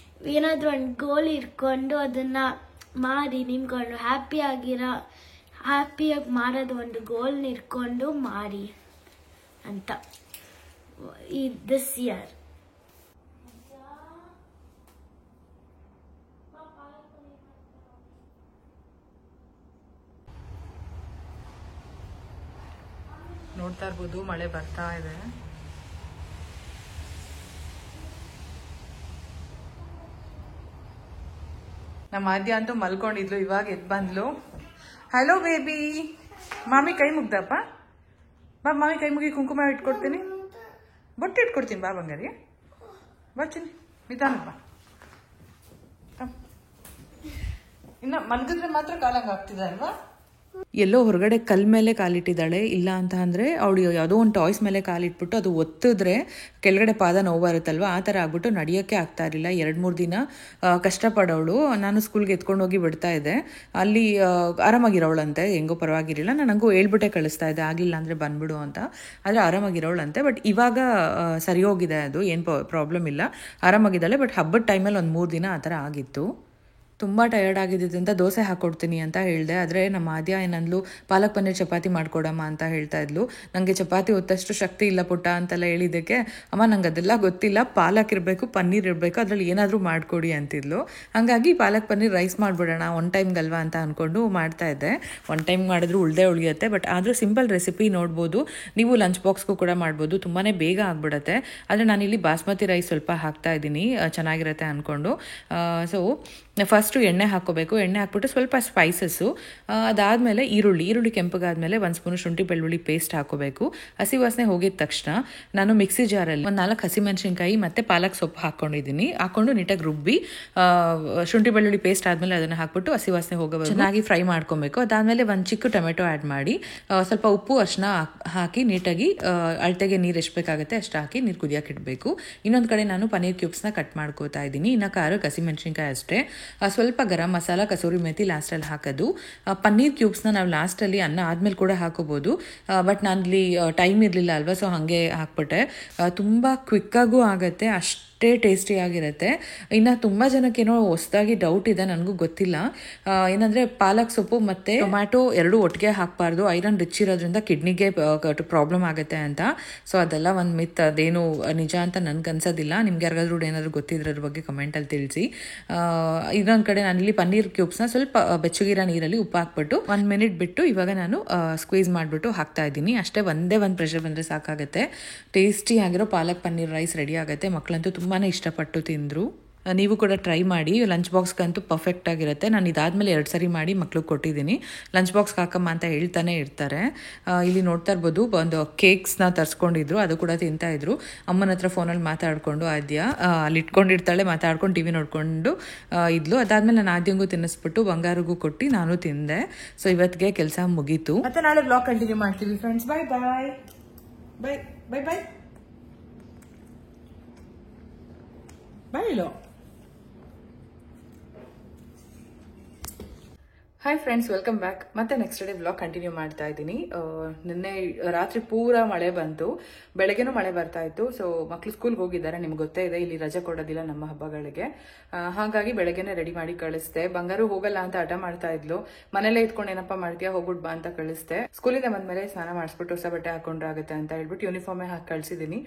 ಏನಾದರೂ ಒಂದು ಗೋಲ್ ಇಟ್ಕೊಂಡು ಅದನ್ನು ಮಾಡಿ ನಿಮ್ಕೊಂಡು ಹ್ಯಾಪಿಯಾಗಿ ಮಾಡೋದು, ಒಂದು ಗೋಲ್ನ ಇಟ್ಕೊಂಡು ಮಾಡಿ ಅಂತ ಈ ದಿಸ್ ಇಯರ್. ನೋಡ್ತಾ ಇರ್ಬೋದು ಮಳೆ ಬರ್ತಾ ಇದೆ. ನಮ್ಮ ಆದ್ಯ ಅಂತೂ ಮಲ್ಕೊಂಡಿದ್ಲು, ಇವಾಗ ಎದ್ದು ಬಂದ್ಲು. ಹಲೋ ಬೇಬಿ, ಮಾಮಿ ಕೈ ಮುಗ್ದಪ್ಪ. ಬಾ ಮಾಮಿ ಕೈ ಮುಗಿ ಕುಂಕುಮ ಇಟ್ಕೊಡ್ತೀನಿ, ಬೊಟ್ಟು ಇಟ್ಕೊಡ್ತೀನಿ. ಬಾ ಬಂಗಾರಿ, ಬರ್ತೀನಿ ನಿಧಾನ ಬಾ. ಇನ್ನು ಮಲಗಿದ್ರೆ ಮಾತ್ರ ಕಾಲಂಗ ಆಗ್ತಿದೆ ಅಲ್ವಾ. ಎಲ್ಲೋ ಹೊರಗಡೆ ಕಲ್ ಮೇಲೆ ಕಾಲಿಟ್ಟಿದ್ದಾಳೆ. ಇಲ್ಲ ಅಂತ ಅಂದರೆ ಅವಳು ಯಾವುದೋ ಒಂದು ಟಾಯ್ಸ್ ಮೇಲೆ ಕಾಲಿಟ್ಬಿಟ್ಟು ಅದು ಒತ್ತಿದ್ರೆ ಕೆಳಗಡೆ ಪಾದ ನೋವು ಬರುತ್ತಲ್ವ, ಆ ಥರ ಆಗ್ಬಿಟ್ಟು ನಡೆಯೋಕ್ಕೆ ಆಗ್ತಾ ಇರಲಿಲ್ಲ. 2-3 ದಿನ ಕಷ್ಟಪಡೋಳು. ನಾನು ಸ್ಕೂಲ್ಗೆ ಎತ್ಕೊಂಡು ಹೋಗಿ ಬಿಡ್ತಾ ಇದ್ದೆ. ಅಲ್ಲಿ ಆರಾಮಾಗಿರೋಳಂತೆ, ಹೆಂಗೋ ಪರವಾಗಿರಲಿಲ್ಲ. ನನಗೂ ಹೇಳ್ಬಿಟ್ಟೆ ಕಳಿಸ್ತಾ ಇದ್ದೆ, ಆಗಲಿಲ್ಲ ಅಂದರೆ ಬಂದ್ಬಿಡು ಅಂತ. ಆದರೆ ಆರಾಮಾಗಿರೋಳಂತೆ. ಬಟ್ ಇವಾಗ ಸರಿ ಹೋಗಿದೆ, ಅದು ಏನು ಪ್ರಾಬ್ಲಮ್ ಇಲ್ಲ, ಆರಾಮಾಗಿದ್ದಾಳೆ. ಬಟ್ ಹಬ್ಬದ ಟೈಮಲ್ಲಿ ಒಂದು 3 ದಿನ ಆ ಥರ ಆಗಿತ್ತು. ತುಂಬ ಟಯರ್ಡ್ ಆಗಿದ್ದರಿಂದ ದೋಸೆ ಹಾಕ್ಕೊಡ್ತೀನಿ ಅಂತ ಹೇಳಿದೆ. ಆದರೆ ನಮ್ಮ ಆದ್ಯ ಏನಂದ್ಲು, ಪಾಲಕ್ ಪನ್ನೀರ್ ಚಪಾತಿ ಮಾಡಿಕೊಡಮ್ಮ ಅಂತ ಹೇಳ್ತಾ ಇದ್ಲು. ನನಗೆ ಚಪಾತಿ ಹೊತ್ತಷ್ಟು ಶಕ್ತಿ ಇಲ್ಲ ಪುಟ್ಟ ಅಂತೆಲ್ಲ ಹೇಳಿದ್ದಕ್ಕೆ, ಅಮ್ಮ ನಂಗೆ ಅದೆಲ್ಲ ಗೊತ್ತಿಲ್ಲ, ಪಾಲಕ್ ಇರಬೇಕು, ಪನ್ನೀರ್ ಇರಬೇಕು, ಅದರಲ್ಲಿ ಏನಾದರೂ ಮಾಡಿಕೊಡಿ ಅಂತಿದ್ಲು. ಹಾಗಾಗಿ ಪಾಲಕ್ ಪನ್ನೀರ್ ರೈಸ್ ಮಾಡಿಬಿಡೋಣ ಒನ್ ಟೈಮ್ಗಲ್ವಾ ಅಂತ ಅಂದ್ಕೊಂಡು ಮಾಡ್ತಾಯಿದ್ದೆ. ಒನ್ ಟೈಮ್ ಮಾಡಿದ್ರು ಉಳಿಯುತ್ತೆ. ಬಟ್ ಆದರೂ ಸಿಂಪಲ್ ರೆಸಿಪಿ ನೋಡ್ಬೋದು ನೀವು, ಲಂಚ್ ಬಾಕ್ಸ್ಗೂ ಕೂಡ ಮಾಡ್ಬೋದು, ತುಂಬಾ ಬೇಗ ಆಗಿಬಿಡುತ್ತೆ. ಆದರೆ ನಾನಿಲ್ಲಿ ಬಾಸ್ಮತಿ ರೈಸ್ ಸ್ವಲ್ಪ ಹಾಕ್ತಾ ಇದ್ದೀನಿ, ಚೆನ್ನಾಗಿರುತ್ತೆ ಅಂದ್ಕೊಂಡು. ಸೊ ಫಸ್ಟು ಎಣ್ಣೆ ಹಾಕ್ಕೋಬೇಕು. ಎಣ್ಣೆ ಹಾಕ್ಬಿಟ್ಟು ಸ್ವಲ್ಪ ಸ್ಪೈಸಸ್ಸು, ಅದಾದಮೇಲೆ ಈರುಳ್ಳಿ ಕೆಂಪಗಾದ್ಮೇಲೆ 1 ಸ್ಪೂನು ಶುಂಠಿ ಬೆಳ್ಳುಳ್ಳಿ ಪೇಸ್ಟ್ ಹಾಕೋಬೇಕು. ಹಸಿ ವಾಸನೆ ಹೋಗಿದ ತಕ್ಷಣ ನಾನು ಮಿಕ್ಸಿ ಜಾರಲ್ಲಿ ಒಂದು 4 ಹಸಿಮೆಣಸಿನ್ಕಾಯಿ ಮತ್ತು ಪಾಲಕ್ ಸೊಪ್ಪು ಹಾಕ್ಕೊಂಡು ನೀಟಾಗಿ ರುಬ್ಬಿ ಶುಂಠಿ ಬೆಳ್ಳುಳ್ಳಿ ಪೇಸ್ಟ್ ಆದಮೇಲೆ ಅದನ್ನು ಹಾಕ್ಬಿಟ್ಟು ಹಸಿ ವಾಸನೆ ಹೋಗೋವರೆಗೂ ಚೆನ್ನಾಗಿ ಫ್ರೈ ಮಾಡ್ಕೊಬೇಕು. ಅದಾದಮೇಲೆ ಒಂದು ಚಿಕ್ಕ ಟೊಮೆಟೊ ಆ್ಯಡ್ ಮಾಡಿ ಸ್ವಲ್ಪ ಉಪ್ಪು ಅರಿಶಿನ ಹಾಕಿ ನೀಟಾಗಿ ಅಳತೆಗೆ ನೀರು ಎಷ್ಟು ಬೇಕಾಗುತ್ತೆ ಅಷ್ಟು ಹಾಕಿ ನೀರು ಕುದಿಯೋಕೆ ಇಡಬೇಕು. ಇನ್ನೊಂದು ಕಡೆ ನಾನು ಪನ್ನೀರ್ ಕ್ಯೂಬ್ಸ್ನ ಕಟ್ ಮಾಡ್ಕೋತಾ ಇದ್ದೀನಿ. ಇನ್ನು ಖಾರಕ್ಕೆ ಹಸಿಮೆಣಸಿನ್ಕಾಯಿ ಅಷ್ಟೇ, ಸ್ವಲ್ಪ ಗರಂ ಮಸಾಲ, ಕಸೂರಿ ಮೇಥಿ ಲಾಸ್ಟಲ್ಲಿ ಹಾಕೋದು. ಪನ್ನೀರ್ ಕ್ಯೂಬ್ಸ್ನ ನಾವು ಲಾಸ್ಟಲ್ಲಿ ಅನ್ನ ಆದ್ಮೇಲೆ ಕೂಡ ಹಾಕೋಬೋದು, ಬಟ್ ನಾನಲ್ಲಿ ಟೈಮ್ ಇರಲಿಲ್ಲ ಅಲ್ವಾ, ಸೊ ಹಾಗೆ ಹಾಕ್ಬಿಟ್ಟೆ. ತುಂಬ ಕ್ವಿಕ್ಕಾಗೂ ಆಗುತ್ತೆ, ಅಷ್ಟೇ ಟೇಸ್ಟಿಯಾಗಿರುತ್ತೆ. ಇನ್ನು ತುಂಬ ಜನಕ್ಕೇನೋ ಹೊಸದಾಗಿ ಡೌಟ್ ಇದೆ, ನನಗೂ ಗೊತ್ತಿಲ್ಲ. ಏನಂದರೆ ಪಾಲಕ್ ಸೊಪ್ಪು ಮತ್ತು ಟೊಮ್ಯಾಟೊ ಎರಡೂ ಒಟ್ಟಿಗೆ ಹಾಕಬಾರ್ದು, ಐರನ್ ರಿಚ್ ಇರೋದ್ರಿಂದ ಕಿಡ್ನಿಗೆ ಪ್ರಾಬ್ಲಮ್ ಆಗುತ್ತೆ ಅಂತ. ಸೊ ಅದೆಲ್ಲ ಒಂದು ಮಿತ್, ಅದೇನು ನಿಜ ಅಂತ ನನಗೆ ಅನ್ಸೋದಿಲ್ಲ. ನಿಮ್ಗೆ ಯಾರಿಗಾದ್ರೂ ಏನಾದರೂ ಗೊತ್ತಿದ್ರೆ ಅದ್ರ ಬಗ್ಗೆ ಕಮೆಂಟಲ್ಲಿ ತಿಳಿಸಿ. ಇನ್ನೊಂದು ಕಡೆ ನಾನಿಲ್ಲಿ ಪನ್ನೀರ್ ಕ್ಯೂಬ್ಸ್ನ ಸ್ವಲ್ಪ ಬೆಚ್ಚಗಿರೋ ನೀರಲ್ಲಿ ಉಪ್ಪು ಹಾಕ್ಬಿಟ್ಟು 1 ಮಿನಿಟ್ ಬಿಟ್ಟು ಇವಾಗ ನಾನು ಸ್ಕ್ವೀಸ್ ಮಾಡಿಬಿಟ್ಟು ಹಾಕ್ತಾ ಇದ್ದೀನಿ. ಅಷ್ಟೇ, ಒಂದೇ ಒಂದು ಪ್ರೆಷರ್ ಬಂದರೆ ಸಾಕಾಗುತ್ತೆ. ಟೇಸ್ಟಿ ಆಗಿರೋ ಪಾಲಕ್ ಪನ್ನೀರ್ ರೈಸ್ ರೆಡಿ ಆಗುತ್ತೆ. ಮಕ್ಕಳಂತೂ ತುಂಬಾ ಇಷ್ಟಪಟ್ಟು ತಿಂದರು. ನೀವು ಕೂಡ ಟ್ರೈ ಮಾಡಿ, ಲಂಚ್ ಬಾಕ್ಸ್ಗಂತೂ ಪರ್ಫೆಕ್ಟ್ ಆಗಿರುತ್ತೆ. ನಾನು ಇದಾದಮೇಲೆ 2 ಸರಿ ಮಾಡಿ ಮಕ್ಳಿಗೆ ಕೊಟ್ಟಿದ್ದೀನಿ. ಲಂಚ್ ಬಾಕ್ಸ್ಗೆ ಹಾಕಮ್ಮ ಅಂತ ಹೇಳ್ತಾನೆ ಇರ್ತಾರೆ. ಇಲ್ಲಿ ನೋಡ್ತಾ ಇರ್ಬೋದು, ಒಂದು ಕೇಕ್ಸ್ನ ತರಿಸ್ಕೊಂಡಿದ್ರು, ಅದು ಕೂಡ ತಿಂತಾಯಿದ್ರು. ಅಮ್ಮನ ಹತ್ರ ಫೋನಲ್ಲಿ ಮಾತಾಡಿಕೊಂಡು ಆದ್ಯ ಅಲ್ಲಿ ಇಟ್ಕೊಂಡಿರ್ತಾಳೆ, ಮಾತಾಡ್ಕೊಂಡು ಟಿವಿ ನೋಡ್ಕೊಂಡು ಇದ್ಲು. ಅದಾದಮೇಲೆ ನಾನು ಆದ್ಯಂಗೂ ತಿನ್ನಿಸ್ಬಿಟ್ಟು ಬಂಗಾರಿಗೂ ಕೊಟ್ಟು ನಾನು ತಿಂದೆ. ಸೊ ಇವತ್ತಿಗೆ ಕೆಲಸ ಮುಗೀತು. ಮತ್ತೆ ನಾಳೆ ಬ್ಲಾಗ್ ಕಂಟಿನ್ಯೂ ಮಾಡ್ತೀವಿ friends. Bye bye bye bye bye bye ಲೋ. Hi friends, welcome back. ಮತ್ತೆ ನೆಕ್ಸ್ಟ್ ಡೇ ವ್ಲಾಗ್ ಕಂಟಿನ್ಯೂ ಮಾಡ್ತಾ ಇದ್ದೀನಿ. ನಿನ್ನೆ ರಾತ್ರಿ ಪೂರ ಮಳೆ ಬಂತು, ಬೆಳಗ್ಗೆನೂ ಮಳೆ ಬರ್ತಾ ಇತ್ತು. ಸೊ ಮಕ್ಳು ಸ್ಕೂಲ್ಗೆ ಹೋಗಿದ್ದಾರೆ, ನಿಮ್ಗೆ ಗೊತ್ತೇ ಇದೆ ಇಲ್ಲಿ ರಜೆ ಕೊಡೋದಿಲ್ಲ ನಮ್ಮ ಹಬ್ಬಗಳಿಗೆ. ಹಾಗಾಗಿ ಬೆಳಗ್ಗೆನೆ ರೆಡಿ ಮಾಡಿ ಕಳಿಸ್ದೆ. ಬಂಗಾರು ಹೋಗಲ್ಲ ಅಂತ ಹಠ ಮಾಡ್ತಾ ಇದ್ಲು. ಮನೇಲೆ ಇದ್ಕೊಂಡು ಏನಪ್ಪ ಮಾಡ್ತೀಯಾ, ಹೋಗ್ಬಿಟ್ ಬಾ ಅಂತ ಕಳಿಸ್ದೆ. ಸ್ಕೂಲಿಂದ ಬಂದ್ಮೇಲೆ ಸ್ನಾನ ಮಾಡಿಸ್ಬಿಟ್ಟು ಹೊಸ ಬಟ್ಟೆ ಹಾಕೊಂಡ್ರಾಗುತ್ತೆ ಅಂತ ಹೇಳ್ಬಿಟ್ಟು ಯೂನಿಫಾರ್ಮೇ ಹಾಕಿ ಕಳ್ಸಿದ್ದೀನಿ.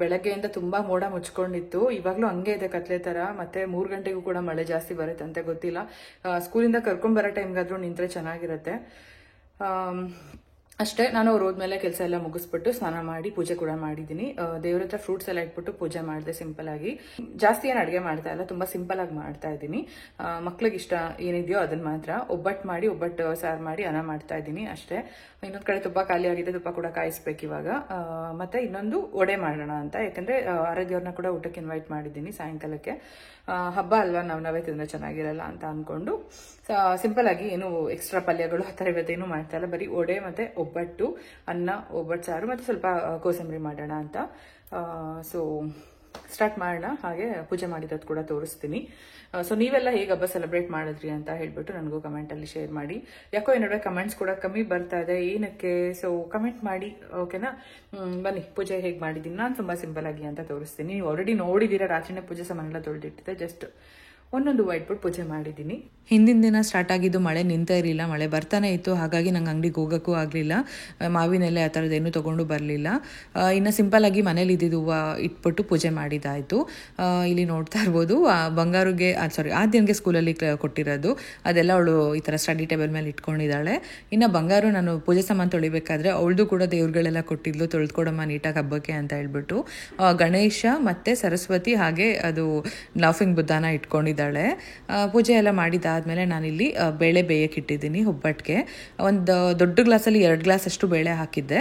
ಬೆಳಗ್ಗೆಯಿಂದ ತುಂಬಾ ಮೋಡ ಮುಚ್ಕೊಂಡಿತ್ತು, ಇವಾಗ್ಲೂ ಹಂಗೆ ಇದೆ ಕತ್ಲೆ ತರ. ಮತ್ತೆ 3 ಗಂಟೆಗೂ ಕೂಡ ಮಳೆ ಜಾಸ್ತಿ ಬರುತ್ತೆ ಅಂತ ಗೊತ್ತಿಲ್ಲ. ಸ್ಕೂಲಿಂದ ಕರ್ಕೊಂಡ್ ಬರೋ ಟೈಮ್ಗಾದ್ರೂ ನಿಂತ್ರೆ ಚೆನ್ನಾಗಿರುತ್ತೆ. ಅಷ್ಟೇ, ನಾನು ಅವ್ರು ಹೋದ್ಮೇಲೆ ಕೆಲಸ ಎಲ್ಲ ಮುಗಿಸ್ಬಿಟ್ಟು ಸ್ನಾನ ಮಾಡಿ ಪೂಜೆ ಕೂಡ ಮಾಡಿದ್ದೀನಿ. ದೇವ್ರ ಹತ್ರ ಫ್ರೂಟ್ಸ್ ಎಲ್ಲ ಇಟ್ಬಿಟ್ಟು ಪೂಜೆ ಮಾಡಿದೆ ಸಿಂಪಲ್ ಆಗಿ. ಜಾಸ್ತಿ ಏನು ಅಡುಗೆ ಮಾಡ್ತಾ ಇಲ್ಲ, ತುಂಬಾ ಸಿಂಪಲ್ ಆಗಿ ಮಾಡ್ತಾ ಇದ್ದೀನಿ. ಮಕ್ಳಿಗೆ ಇಷ್ಟ ಏನಿದೆಯೋ ಅದನ್ನ ಮಾತ್ರ. ಒಬ್ಬಟ್ಟು ಸಾರು ಮಾಡಿ ಅನ್ನ ಮಾಡ್ತಾ ಇದ್ದೀನಿ ಅಷ್ಟೇ. ಇನ್ನೊಂದು ಕಡೆ ತುಪ್ಪ ಖಾಲಿ ಆಗಿದೆ, ತುಪ್ಪ ಕೂಡ ಕಾಯಿಸ್ಬೇಕು ಇವಾಗ. ಮತ್ತೆ ಇನ್ನೊಂದು ವಡೆ ಮಾಡೋಣ ಅಂತ, ಯಾಕಂದ್ರೆ ಆರೋಗ್ಯವ್ರನ್ನ ಕೂಡ ಊಟಕ್ಕೆ ಇನ್ವೈಟ್ ಮಾಡಿದ್ದೀನಿ ಸಾಯಂಕಾಲಕ್ಕೆ. ಹಬ್ಬ ಅಲ್ವಾ, ನಾವೇ ತಿಂದ್ರೆ ಚೆನ್ನಾಗಿರಲ್ಲ ಅಂತ ಅನ್ಕೊಂಡು ಸಿಂಪಲ್ ಆಗಿ ಏನು ಎಕ್ಸ್ಟ್ರಾ ಪಲ್ಯಗಳು ಆ ಥರ ಇವತ್ತೇನು ಮಾಡ್ತಾ ಇಲ್ಲ. ಬರೀ ವಡೆ ಮತ್ತೆ ಒಬ್ಬಟ್ಟು, ಅನ್ನ, ಒಬ್ಬಟ್ಟು ಸಾರು ಮತ್ತೆ ಸ್ವಲ್ಪ ಕೋಸಂಬರಿ ಮಾಡೋಣ ಅಂತ. ಸೊ ಸ್ಟಾರ್ಟ್ ಮಾಡೋಣ. ಹಾಗೆ ಪೂಜೆ ಮಾಡಿದ್ದು ಕೂಡ ತೋರಿಸ್ತೀನಿ. ಸೊ ನೀವೆಲ್ಲ ಹೇಗೆ ಹಬ್ಬ ಸೆಲೆಬ್ರೇಟ್ ಮಾಡಿದ್ರಿ ಅಂತ ಹೇಳ್ಬಿಟ್ಟು ನನಗೂ ಕಮೆಂಟಲ್ಲಿ ಶೇರ್ ಮಾಡಿ. ಯಾಕೋ ಏನೋಡೆ ಕಮೆಂಟ್ಸ್ ಕೂಡ ಕಮ್ಮಿ ಬರ್ತಾ ಇದೆ, ಏನಕ್ಕೆ? ಸೊ ಕಮೆಂಟ್ ಮಾಡಿ, ಓಕೆನಾ? ಬನ್ನಿ ಪೂಜೆ ಹೇಗೆ ಮಾಡಿದ್ದೀನಿ ನಾನು ತುಂಬ ಸಿಂಪಲ್ ಆಗಿ ಅಂತ ತೋರಿಸ್ತೀನಿ. ನೀವು ಆಲ್ರೆಡಿ ನೋಡಿದ್ದೀರಾ, ರಾತ್ರಿನೇ ಪೂಜೆ ಸಾಮಾನೆಲ್ಲ ತೊಳೆದಿಟ್ಟಿದ್ದೆ. ಜಸ್ಟ್ ಒಂದೊಂದು ವೈಟ್ಬಿಟ್ಟು ಪೂಜೆ ಮಾಡಿದ್ದೀನಿ. ಹಿಂದಿನ ದಿನ ಸ್ಟಾರ್ಟ್ ಆಗಿದ್ದು ಮಳೆ ನಿಂತ ಇರಲಿಲ್ಲ, ಮಳೆ ಬರ್ತಾನೆ ಇತ್ತು. ಹಾಗಾಗಿ ನಂಗೆ ಅಂಗಡಿಗೆ ಹೋಗೋಕ್ಕೂ ಆಗಲಿಲ್ಲ. ಮಾವಿನೆಲೆ ಆ ಥರದ್ದೇನು ತೊಗೊಂಡು ಬರಲಿಲ್ಲ. ಇನ್ನು ಸಿಂಪಲ್ ಆಗಿ ಮನೇಲಿ ಇದ್ದಿದ್ದು ಹೂವು ಇಟ್ಬಿಟ್ಟು ಪೂಜೆ ಮಾಡಿದ್ದಾಯಿತು. ಇಲ್ಲಿ ನೋಡ್ತಾ ಇರ್ಬೋದು, ಬಂಗಾರಿಗೆ ಆದ್ಯನ್ಗೆ ಸ್ಕೂಲಲ್ಲಿ ಕೊಟ್ಟಿರೋದು ಅದೆಲ್ಲ ಅವಳು ಈ ಥರ ಸ್ಟಡಿ ಟೇಬಲ್ ಮೇಲೆ ಇಟ್ಕೊಂಡಿದ್ದಾಳೆ. ಇನ್ನು ಬಂಗಾರು ನಾನು ಪೂಜೆ ಸಾಮಾನು ತೊಳಿಬೇಕಾದ್ರೆ ಅವಳದು ಕೂಡ ದೇವ್ರುಗಳೆಲ್ಲ ಕೊಟ್ಟಿದ್ಲು, ತೊಳೆದ್ಕೊಡಮ್ಮ ನೀಟಾಗಿ ಹಬ್ಬಕ್ಕೆ ಅಂತ ಹೇಳ್ಬಿಟ್ಟು. ಗಣೇಶ ಮತ್ತು ಸರಸ್ವತಿ ಹಾಗೆ ಅದು ಲಾಫಿಂಗ್ ಬುದ್ಧನ ಇಟ್ಕೊಂಡಿದ್ದಾಳೆ. ಪೂಜೆ ಎಲ್ಲ ಮಾಡಿದ್ದಾದ್ಮೇಲೆ ನಾನಿಲ್ಲಿ ಬೇಳೆ ಬೇಯಕ್ಕೆ ಇಟ್ಟಿದ್ದೀನಿ ಒಬ್ಬಟ್ಟಿಗೆ. ಒಂದು ದೊಡ್ಡ ಗ್ಲಾಸಲ್ಲಿ 2 ಗ್ಲಾಸ್ ಅಷ್ಟು ಬೇಳೆ ಹಾಕಿದ್ದೆ.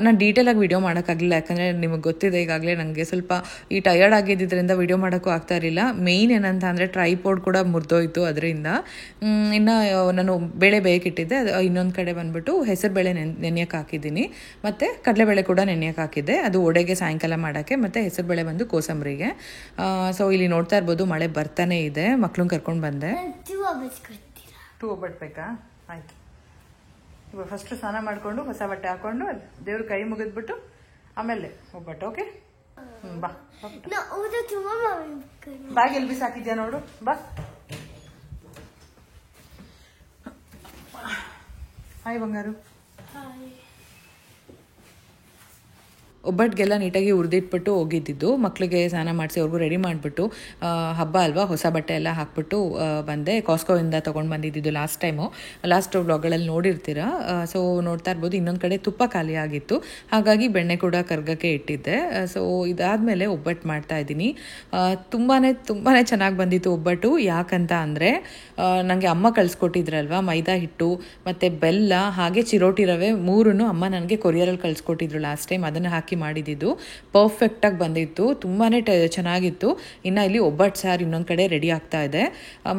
ನಾನು ಡೀಟೇಲಾಗಿ ವಿಡಿಯೋ ಮಾಡೋಕ್ಕಾಗಲಿಲ್ಲ, ಯಾಕಂದರೆ ನಿಮಗೆ ಗೊತ್ತಿದೆ ಈಗಾಗಲೇ ನನಗೆ ಸ್ವಲ್ಪ ಈ ಟಯರ್ಡ್ ಆಗಿದ್ದರಿಂದ ವಿಡಿಯೋ ಮಾಡೋಕ್ಕೂ ಆಗ್ತಾ ಇರಲಿಲ್ಲ. ಮೇಯ್ನ್ ಏನಂತ ಅಂದರೆ ಟ್ರೈಪೋಡ್ ಕೂಡ ಮುರಿದೋಯ್ತು ಅದರಿಂದ. ಇನ್ನು ನಾನು ಬೇಳೆ ಬೇಯಕ್ಕೆ ಇಟ್ಟಿದ್ದೆ. ಇನ್ನೊಂದು ಕಡೆ ಬಂದುಬಿಟ್ಟು ಹೆಸರು ಬೇಳೆ ನೆನೆಯಕ್ಕೆ ಹಾಕಿದ್ದೀನಿ, ಮತ್ತು ಕಡಲೆಬೇಳೆ ಕೂಡ ನೆನೆಯಕ್ಕೆ ಹಾಕಿದ್ದೆ. ಅದು ಒಡೆಗೆ ಸಾಯಂಕಾಲ ಮಾಡೋಕ್ಕೆ, ಮತ್ತು ಹೆಸರು ಬೇಳೆ ಬಂದು ಕೋಸಂಬರಿಗೆ. ಸೊ ಇಲ್ಲಿ ನೋಡ್ತಾ ಇರ್ಬೋದು, ಮಳೆ ಬರ್ತಾನೆ ಇದೆ. ಮಕ್ಳನ್ನ ಕರ್ಕೊಂಡು ಬಂದೆ. 2 ಒಬ್ಬಟ್ಟು ಬೇಕಾ? ಆಯ್ತು. ಇವಾಗ ಫಸ್ಟ್ ಸ್ನಾನ ಮಾಡಿಕೊಂಡು ಹೊಸ ಬಟ್ಟೆ ಹಾಕೊಂಡು ದೇವ್ರ ಕೈ ಮುಗಿದ್ಬಿಟ್ಟು ಆಮೇಲೆ ಒಬ್ಬಟ್ಟು. ಓಕೆ, ಬಾ. ಬ್ಯಾಗ್ ಎಲ್ಲಿ ಬಿಸಾಕಿದ್ಯಾ ನೋಡು, ಬಾ. ಹಾಯ್ ಬಂಗಾರು. ಒಬ್ಬಟ್ಟಿಗೆಲ್ಲ ನೀಟಾಗಿ ಹುರಿದಿಟ್ಬಿಟ್ಟು ಹೋಗಿದ್ದಿದ್ದು. ಮಕ್ಕಳಿಗೆ ಸ್ನಾನ ಮಾಡಿಸಿ ಅವ್ರಿಗೂ ರೆಡಿ ಮಾಡಿಬಿಟ್ಟು ಹಬ್ಬ ಅಲ್ವಾ, ಹೊಸ ಬಟ್ಟೆ ಎಲ್ಲ ಹಾಕ್ಬಿಟ್ಟು ಬಂದೆ. ಕಾಸ್ಕೋಯಿಂದ ತೊಗೊಂಡು ಬಂದಿದ್ದು ಲಾಸ್ಟ್ ವ್ಲಾಗ್ಗಳಲ್ಲಿ ನೋಡಿರ್ತೀರ. ಸೊ ನೋಡ್ತಾ ಇರ್ಬೋದು. ಇನ್ನೊಂದು ಕಡೆ ತುಪ್ಪ ಖಾಲಿ ಆಗಿತ್ತು, ಹಾಗಾಗಿ ಬೆಣ್ಣೆ ಕೂಡ ಕರ್ಗಕ್ಕೆ ಇಟ್ಟಿದ್ದೆ. ಸೊ ಇದಾದಮೇಲೆ ಒಬ್ಬಟ್ಟು ಮಾಡ್ತಾ ಇದ್ದೀನಿ. ತುಂಬಾ ಚೆನ್ನಾಗಿ ಬಂದಿತ್ತು ಒಬ್ಬಟ್ಟು. ಯಾಕಂತ ಅಂದರೆ ನನಗೆ ಅಮ್ಮ ಕಳಿಸ್ಕೊಟ್ಟಿದ್ರಲ್ವ, ಮೈದಾ ಹಿಟ್ಟು ಮತ್ತು ಬೆಲ್ಲ ಹಾಗೆ ಚಿರೋಟಿ ರವೆ ಮೂರನ್ನು ಅಮ್ಮ ನನಗೆ ಕೊರಿಯರಲ್ಲಿ ಕಳಿಸ್ಕೊಟ್ಟಿದ್ರು ಲಾಸ್ಟ್ ಟೈಮ್. ಅದನ್ನು ಹಾಕಿ ಮಾಡಿದ್ದು ಪರ್ಫೆಕ್ಟಾಗಿ ಬಂದಿತ್ತು, ತುಂಬಾ ಚೆನ್ನಾಗಿತ್ತು. ಇನ್ನು ಇಲ್ಲಿ ಒಬ್ಬಟ್ಟು ಸಾರು ಇನ್ನೊಂದು ಕಡೆ ರೆಡಿ ಆಗ್ತಾ ಇದೆ.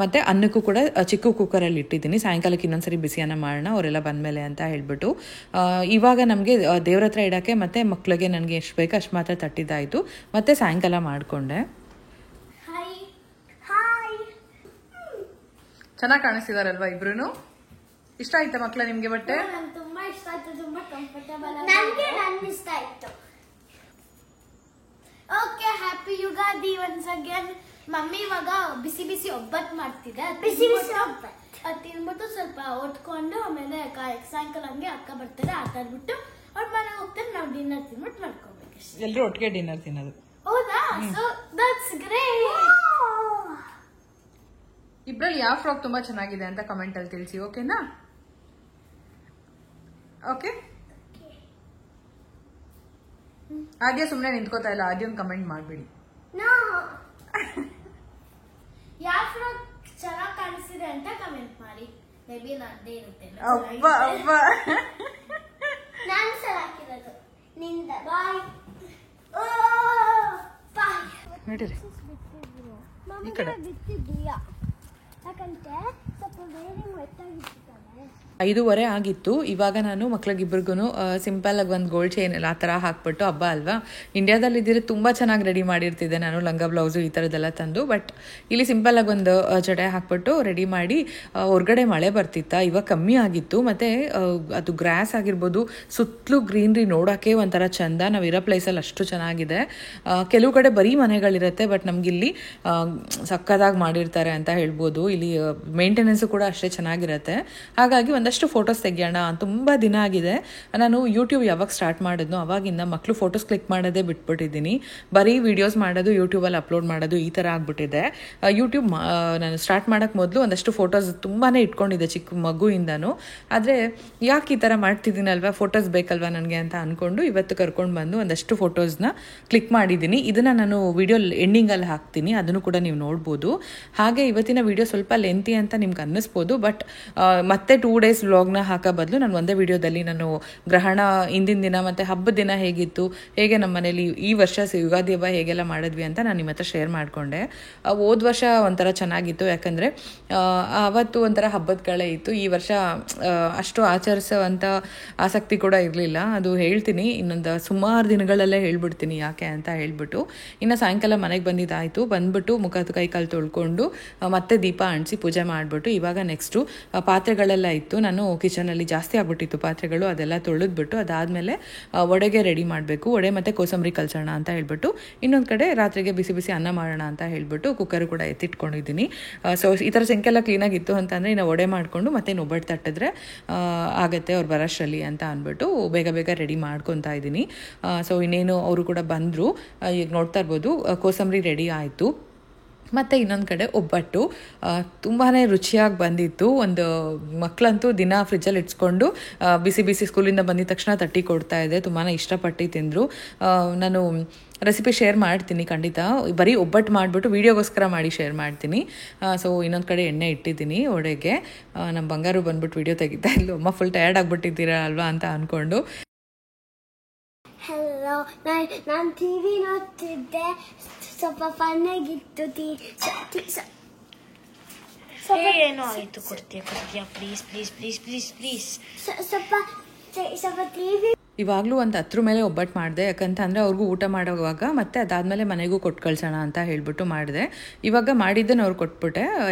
ಮತ್ತು ಅನ್ನಕ್ಕೂ ಕೂಡ ಚಿಕ್ಕ ಕುಕ್ಕರಲ್ಲಿ ಇಟ್ಟಿದ್ದೀನಿ. ಸಾಯಂಕಾಲಕ್ಕೆ ಇನ್ನೊಂದ್ಸರಿ ಬಿಸಿಯನ್ನ ಮಾಡೋಣ ಅವರೆಲ್ಲ ಬಂದಮೇಲೆ ಅಂತ ಹೇಳ್ಬಿಟ್ಟು. ಇವಾಗ ನಮಗೆ ದೇವ್ರ ಹತ್ರ ಇಡೋಕ್ಕೆ ಮತ್ತು ಮಕ್ಕಳಿಗೆ ನನಗೆ ಎಷ್ಟು ಬೇಕೋ ಅಷ್ಟು ಮಾತ್ರ ತಟ್ಟಿದ್ದಾಯಿತು. ಮತ್ತು ಸಾಯಂಕಾಲ ಮಾಡಿಕೊಂಡೆ. ಚೆನ್ನಾಗಿ ಕಾಣಿಸ್ತಿದಾರಲ್ವಾ ಇಬ್ರು? ಇಷ್ಟ ಆಯ್ತಾ ಮಕ್ಕಳ ನಿಮ್ಗೆ ಬಟ್ಟೆ? ತುಂಬಾ ಇಷ್ಟ ಆಯ್ತು, ತುಂಬಾ ಕಂಫರ್ಟಬಲ್. ನನಗೆ ಇಷ್ಟ ಆಯ್ತು. Okay, happy Ugadi once again. Mummy ಇವಾಗ ಬಿಸಿ ಬಿಸಿ ಒಬ್ಬಟ್ಟು ಮಾಡ್ತಿದ್ದೆ. ಬಿಸಿ ಬಿಸಿ ಒಬ್ಬಟ್ಟು ತಿನ್ಬಿಟ್ಟು ಸ್ವಲ್ಪ ಒಟ್ಕೊಂಡು ಆಮೇಲೆ ಸಾಯಂಕಾಲ ಹಂಗೆ ಅಕ್ಕ ಬರ್ತಾರೆ, ಆಟ ಆಡ್ಬಿಟ್ಟು ಅವ್ರ ಮನೆಗೆ ಹೋಗ್ತಾರೆ. ನಾವು ಡಿನ್ನರ್ ತಿನ್ಬಿಟ್ಟು ಮಾಡ್ಕೋಬೇಕು. ಎಲ್ಲರೂ ಒಟ್ಟಿಗೆ ಡಿನ್ನರ್ ತಿನ್ನೋದು. ಹೌದಾ? So that's great. ಇಬ್ರಲ್ಲಿ ಯಾವ ಫ್ರಾಕ್ ತುಂಬಾ ಚೆನ್ನಾಗಿದೆ ಅಂತ ಕಮೆಂಟ್ ಅಲ್ಲಿ ತಿಳಿಸಿ, ಓಕೆನಾ? ಓಕೆ. ಆದ್ಯ ಸುಮ್ಮನೆ ನಿಂತ್ಕೋತಾ ಇಲ್ಲ, ಆದ್ಯ ಒಂದು ಕಮೆಂಟ್ ಮಾಡ್ಬಿಡಿ. ಯಾವ ಫ್ರಾಕ್ ಚೆನ್ನಾಗಿ ಕಾಣಿಸ್ತಿದೆ ಅಂತ ಕಮೆಂಟ್ ಮಾಡಿ. ಮೇ ಬಿ ನಂದೇ ಇರುತ್ತೆ. ನಾನು ಸಲ ಹಾಕಿರೋದು ನಿಂದ. ಬಾಯ್ ನೋಡಿರಿ ಈ ಕಡೆ ಬಿತ್ತಿದ್ದೀಯಾ? ಯಾಕಂತೆ ಸ್ವಲ್ಪ ಬೇರೆ ಒಟ್ಟಾಗಿರ್ತಾನೆ. 5:30 ಆಗಿತ್ತು. ಇವಾಗ ನಾನು ಮಕ್ಳಿಗಿಬ್ರಿಗೂ ಸಿಂಪಲ್ಲಾಗಿ ಒಂದು ಗೋಲ್ಡ್ ಚೈನ್ ಎಲ್ಲ ಆ ಥರ ಹಾಕ್ಬಿಟ್ಟು, ಹಬ್ಬ ಅಲ್ವಾ, ಇಂಡಿಯಾದಲ್ಲಿ ಇದ್ದರೆ ತುಂಬ ಚೆನ್ನಾಗಿ ರೆಡಿ ಮಾಡಿರ್ತಿದ್ದೆ ನಾನು, ಲಂಗ ಬ್ಲೌಸು ಈ ಥರದ್ದೆಲ್ಲ ತಂದು. ಬಟ್ ಇಲ್ಲಿ ಸಿಂಪಲ್ಲಾಗಿ ಒಂದು ಜಡೆ ಹಾಕ್ಬಿಟ್ಟು ರೆಡಿ ಮಾಡಿ. ಹೊರಗಡೆ ಮಳೆ ಬರ್ತಿತ್ತ, ಇವಾಗ ಕಮ್ಮಿ ಆಗಿತ್ತು. ಮತ್ತು ಅದು ಗ್ರಾಸ್ ಆಗಿರ್ಬೋದು, ಸುತ್ತಲೂ ಗ್ರೀನ್ರಿ ನೋಡೋಕ್ಕೆ ಒಂಥರ ಚೆಂದ. ನಾವಿರೋ ಪ್ಲೇಸಲ್ಲಿ ಅಷ್ಟು ಚೆನ್ನಾಗಿದೆ. ಕೆಲವು ಕಡೆ ಬರೀ ಮನೆಗಳಿರುತ್ತೆ, ಬಟ್ ನಮಗಿಲ್ಲಿ ಸಕ್ಕದಾಗಿ ಮಾಡಿರ್ತಾರೆ ಅಂತ ಹೇಳ್ಬೋದು. ಇಲ್ಲಿ ಮೇಂಟೆನೆನ್ಸು ಕೂಡ ಅಷ್ಟೇ ಚೆನ್ನಾಗಿರುತ್ತೆ. ಹಾಗಾಗಿ ಒಂದಷ್ಟು ಫೋಟೋಸ್ ತೆಗಿಯೋಣ. ತುಂಬ ದಿನ ಆಗಿದೆ. ನಾನು ಯೂಟ್ಯೂಬ್ ಯಾವಾಗ ಸ್ಟಾರ್ಟ್ ಮಾಡಿದ್ನೋ ಅವಾಗಿಂದ ಮಕ್ಕಳು ಫೋಟೋಸ್ ಕ್ಲಿಕ್ ಮಾಡೋದೇ ಬಿಟ್ಬಿಟ್ಟಿದ್ದೀನಿ. ಬರೀ ವೀಡಿಯೋಸ್ ಮಾಡೋದು, ಯೂಟ್ಯೂಬಲ್ಲಿ ಅಪ್ಲೋಡ್ ಮಾಡೋದು ಈ ಥರ ಆಗ್ಬಿಟ್ಟಿದೆ. ಯೂಟ್ಯೂಬ್ ನಾನು ಸ್ಟಾರ್ಟ್ ಮಾಡೋಕ್ಕೆ ಮೊದಲು ಒಂದಷ್ಟು ಫೋಟೋಸ್ ತುಂಬಾ ಇಟ್ಕೊಂಡಿದ್ದೆ ಚಿಕ್ಕ ಮಗುವಿಂದನೂ. ಆದರೆ ಯಾಕೆ ಈ ಥರ ಮಾಡ್ತಿದ್ದೀನಲ್ವ, ಫೋಟೋಸ್ ಬೇಕಲ್ವ ನನಗೆ ಅಂತ ಅಂದ್ಕೊಂಡು ಇವತ್ತು ಕರ್ಕೊಂಡು ಬಂದು ಒಂದಷ್ಟು ಫೋಟೋಸ್ನ ಕ್ಲಿಕ್ ಮಾಡಿದ್ದೀನಿ. ಇದನ್ನು ನಾನು ವಿಡಿಯೋ ಎಂಡಿಂಗಲ್ಲಿ ಹಾಕ್ತೀನಿ, ಅದನ್ನು ಕೂಡ ನೀವು ನೋಡ್ಬೋದು. ಹಾಗೆ ಇವತ್ತಿನ ವಿಡಿಯೋ ಸ್ವಲ್ಪ ಲೆಂತಿ ಅಂತ ನಿಮ್ಗೆ ಅನ್ನಿಸ್ಬೋದು. ಬಟ್ ಮತ್ತೆ 2 days ವ್ಲಾಗ್ನ ಹಾಕೋ ಬದಲು ನಾನು ಒಂದೇ ವಿಡಿಯೋದಲ್ಲಿ ನಾನು ಗ್ರಹಣ ಹಿಂದಿನ ದಿನ ಮತ್ತು ಹಬ್ಬದ ದಿನ ಹೇಗಿತ್ತು, ಹೇಗೆ ನಮ್ಮ ಮನೇಲಿ ಈ ವರ್ಷ ಯುಗಾದಿ ಹಬ್ಬ ಹೇಗೆಲ್ಲ ಮಾಡಿದ್ವಿ ಅಂತ ನಾನು ನಿಮ್ಮ ಹತ್ರ ಶೇರ್ ಮಾಡಿಕೊಂಡೆ. ಹೋದ ವರ್ಷ ಒಂಥರ ಚೆನ್ನಾಗಿತ್ತು, ಯಾಕಂದರೆ ಆವತ್ತು ಒಂಥರ ಹಬ್ಬದ ಕಳೆ ಇತ್ತು. ಈ ವರ್ಷ ಅಷ್ಟು ಆಚರಿಸೋವಂಥ ಆಸಕ್ತಿ ಕೂಡ ಇರಲಿಲ್ಲ. ಅದು ಹೇಳ್ತೀನಿ ಇನ್ನೊಂದು ಸುಮಾರು ದಿನಗಳಲ್ಲೇ ಹೇಳ್ಬಿಡ್ತೀನಿ ಯಾಕೆ ಅಂತ ಹೇಳ್ಬಿಟ್ಟು. ಇನ್ನು ಸಾಯಂಕಾಲ ಮನೆಗೆ ಬಂದಿದ್ದಾಯಿತು. ಬಂದ್ಬಿಟ್ಟು ಮುಖ ಕೈ ಕಾಲು ತೊಳ್ಕೊಂಡು ಮತ್ತೆ ದೀಪ ಅಂಟಿಸಿ ಪೂಜೆ ಮಾಡಿಬಿಟ್ಟು ಇವಾಗ ನೆಕ್ಸ್ಟು ಪಾತ್ರೆಗಳೆಲ್ಲ ಇತ್ತು. ನಾನು ಕಿಚನಲ್ಲಿ ಜಾಸ್ತಿ ಆಗ್ಬಿಟ್ಟಿತ್ತು ಪಾತ್ರೆಗಳು, ಅದೆಲ್ಲ ತೊಳೆದ್ಬಿಟ್ಟು ಅದಾದಮೇಲೆ ವಡೆಗೆ ರೆಡಿ ಮಾಡಬೇಕು. ವಡೆ ಮತ್ತು ಕೋಸಂಬರಿ ಕಲ್ಸೋಣ ಅಂತ ಹೇಳ್ಬಿಟ್ಟು, ಇನ್ನೊಂದು ಕಡೆ ರಾತ್ರಿಗೆ ಬಿಸಿ ಬಿಸಿ ಅನ್ನ ಮಾಡೋಣ ಅಂತ ಹೇಳ್ಬಿಟ್ಟು ಕುಕ್ಕರ್ ಕೂಡ ಎತ್ತಿಟ್ಕೊಂಡಿದ್ದೀನಿ. ಸೊ ಈ ಥರ ಸಿಂಕೆಲ್ಲ ಕ್ಲೀನಾಗಿತ್ತು ಅಂತಂದರೆ ಇನ್ನು ವಡೆ ಮಾಡಿಕೊಂಡು ಮತ್ತೆ ಒಬ್ಬಟ್ಟು ತಟ್ಟಿದ್ರೆ ಆಗುತ್ತೆ ಅವ್ರು ಬರೋಷ್ಟರಲ್ಲಿ ಅಂತ ಅಂದ್ಬಿಟ್ಟು ಬೇಗ ಬೇಗ ರೆಡಿ ಮಾಡ್ಕೊತಾ ಇದ್ದೀನಿ. ಸೊ ಇನ್ನೇನು ಅವರು ಕೂಡ ಬಂದರು. ಈಗ ನೋಡ್ತಾ ಇರ್ಬೋದು ಕೋಸಂಬರಿ ರೆಡಿ ಆಯಿತು. ಮತ್ತು ಇನ್ನೊಂದು ಕಡೆ ಒಬ್ಬಟ್ಟು ತುಂಬಾ ರುಚಿಯಾಗಿ ಬಂದಿತ್ತು. ಒಂದು ಮಕ್ಕಳಂತೂ ದಿನ ಫ್ರಿಜ್ಜಲ್ಲಿ ಇಟ್ಸ್ಕೊಂಡು ಬಿಸಿ ಬಿಸಿ ಸ್ಕೂಲಿಂದ ಬಂದಿದ ತಕ್ಷಣ ತಟ್ಟಿ ಕೊಡ್ತಾ ಇದೆ. ತುಂಬಾ ಇಷ್ಟಪಟ್ಟು ತಿಂದರು. ನಾನು ರೆಸಿಪಿ ಶೇರ್ ಮಾಡ್ತೀನಿ ಖಂಡಿತ. ಬರೀ ಒಬ್ಬಟ್ಟು ಮಾಡಿಬಿಟ್ಟು ವೀಡಿಯೋಗೋಸ್ಕರ ಮಾಡಿ ಶೇರ್ ಮಾಡ್ತೀನಿ. ಸೊ ಇನ್ನೊಂದು ಕಡೆ ಎಣ್ಣೆ ಇಟ್ಟಿದ್ದೀನಿ ಒಡೆಗೆ. ನಮ್ಮ ಬಂಗಾರು ಬಂದ್ಬಿಟ್ಟು ವೀಡಿಯೋ ತೆಗಿತಾ ಇದ್ಲು. ಅಮ್ಮ ಫುಲ್ ಟಯರ್ಡ್ ಆಗಿಬಿಟ್ಟಿದ್ದೀರಾ ಅಲ್ವಾ ಅಂತ ಅಂದ್ಕೊಂಡು. ಹಲೋ, ನಾನು ಟಿವಿ ನೋಡ್ತಿದ್ದೆ. ಸ್ವಲ್ಪ ಫನ್ನಾಗಿತ್ತು. ಏನೋ ಆಯಿತು, ಕೊಡ್ತೀಯಾ please please please please please. ಸ್ವಲ್ಪ ಟಿವಿ ಇವಾಗಲೂ ಒಂದು 10 ಮೇಲೆ ಒಬ್ಬಟ್ಟು ಮಾಡಿದೆ. ಯಾಕಂತಂದರೆ ಅವ್ರಿಗೂ ಊಟ ಮಾಡೋವಾಗ ಮತ್ತು ಅದಾದಮೇಲೆ ಮನೆಗೂ ಕೊಟ್ಟು ಕಳ್ಸೋಣ ಅಂತ ಹೇಳ್ಬಿಟ್ಟು ಮಾಡಿದೆ. ಇವಾಗ ಮಾಡಿದ್ದನ್ನು ಅವ್ರು ಕೊಟ್ಬಿಟ್ಟೆ.